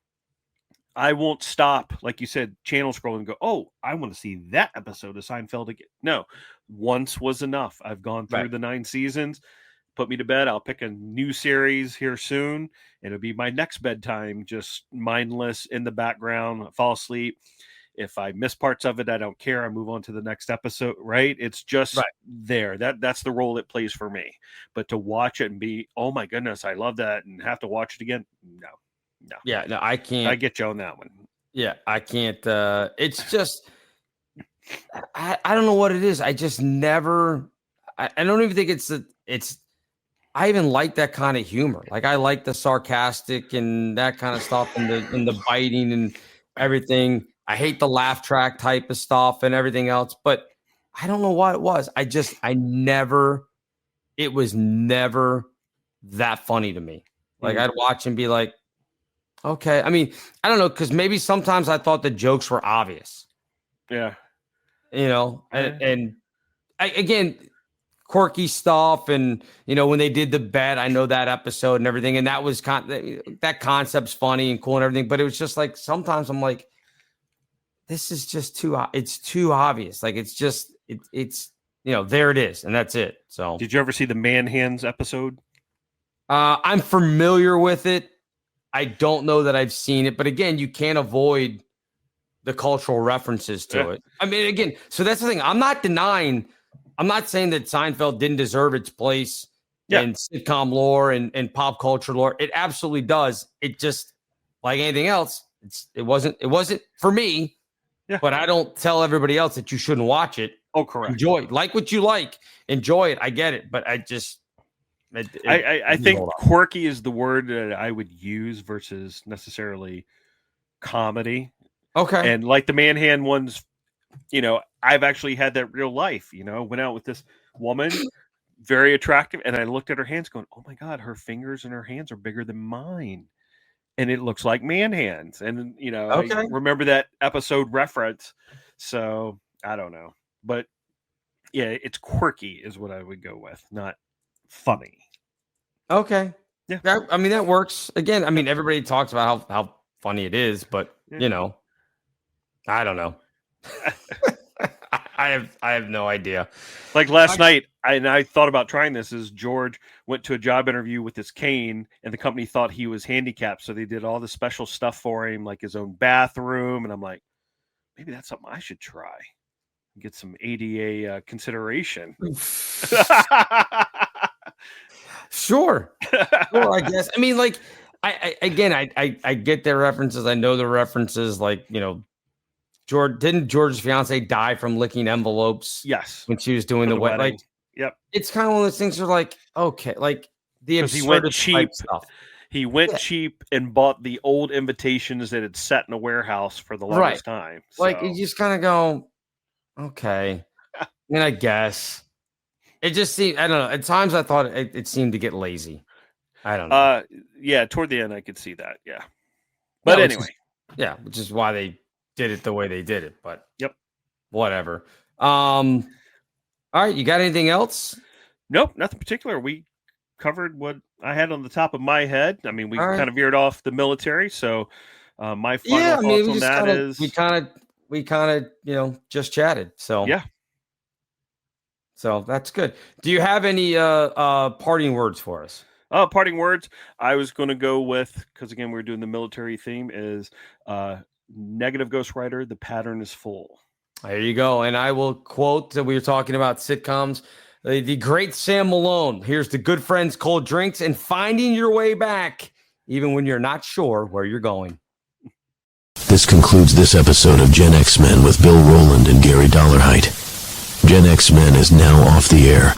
S11: I won't stop, like you said, channel scroll and go, oh, I want to see that episode of Seinfeld again. No, once was enough. I've gone through the 9 seasons. Put me to bed. I'll pick a new series here soon. It'll be my next bedtime, just mindless in the background, fall asleep. If I miss parts of it, I don't care. I move on to the next episode, right? It's just there. That's the role it plays for me. But to watch it and be, oh my goodness, I love that, and have to watch it again, no.
S10: Yeah, no, I can't.
S11: I get you on that one.
S10: Yeah, I can't. It's just, I don't know what it is. I just never, I don't even think it's, I even like that kind of humor. Like I like the sarcastic and that kind of stuff and the biting and everything. I hate the laugh track type of stuff and everything else, but I don't know what it was. It was never that funny to me. Like I'd watch and be like, okay. I mean, I don't know, because maybe sometimes I thought the jokes were obvious.
S11: Yeah.
S10: And again, quirky stuff. And, when they did the bet, I know that episode and everything. And that was that concept's funny and cool and everything. But it was just like, sometimes I'm like, this is just it's too obvious. Like, it's just, it's there it is. And that's it. So
S11: did you ever see the Man Hands episode?
S10: I'm familiar with it. I don't know that I've seen it, but again, you can't avoid the cultural references to it. I mean, again, so that's the thing. I'm not saying that Seinfeld didn't deserve its place in sitcom lore and pop culture lore. It absolutely does. It just, like anything else, it wasn't for me. Yeah. But I don't tell everybody else that you shouldn't watch it.
S11: Oh, correct.
S10: Enjoy it. Like what you like. Enjoy it. I get it. But I just...
S11: I think quirky is the word that I would use versus necessarily comedy.
S10: Okay.
S11: And like the Manhand ones, I've actually had that real life, went out with this woman, very attractive. And I looked at her hands going, oh my God, her fingers and her hands are bigger than mine. And it looks like man hands. And, I remember that episode reference. So I don't know. But yeah, it's quirky is what I would go with, not funny.
S10: Okay.
S11: Yeah.
S10: That works. Again, everybody talks about how funny it is, but I don't know. I have no idea.
S11: Like last night, I thought about trying this. Is George went to a job interview with his cane, and the company thought he was handicapped, so they did all the special stuff for him, like his own bathroom. And I'm like, maybe that's something I should try. Get some ADA consideration.
S10: Sure, I guess. I get their references. I know the references. Like, George's fiance die from licking envelopes?
S11: Yes,
S10: when she was doing the wedding. Like,
S11: yep,
S10: it's kind of one of those things. Where like, okay, like the absurd
S11: he went cheap
S10: stuff.
S11: He went cheap and bought the old invitations that had sat in a warehouse for the longest time. So.
S10: Like, you just kind of go, okay. I guess it just seemed, I don't know. At times I thought it seemed to get lazy. I don't know.
S11: Yeah, toward the end I could see that. Yeah. But anyway.
S10: Which is why they did it the way they did it. But whatever. All right. You got anything else?
S11: Nope, nothing particular. We covered what I had on the top of my head. We kind of veered off the military. So my final thoughts on that is
S10: we kind of, just chatted. So So that's good. Do you have any parting words for us?
S11: Parting words. I was going to go with, because again, we're doing the military theme, is negative ghostwriter. The pattern is full.
S10: There you go. And I will quote that we were talking about sitcoms. The great Sam Malone. Here's the good friends, cold drinks, and finding your way back, even when you're not sure where you're going.
S1: This concludes this episode of Gen X Men with Bill Rowland and Gary Dollarhite. Gen X Men is now off the air.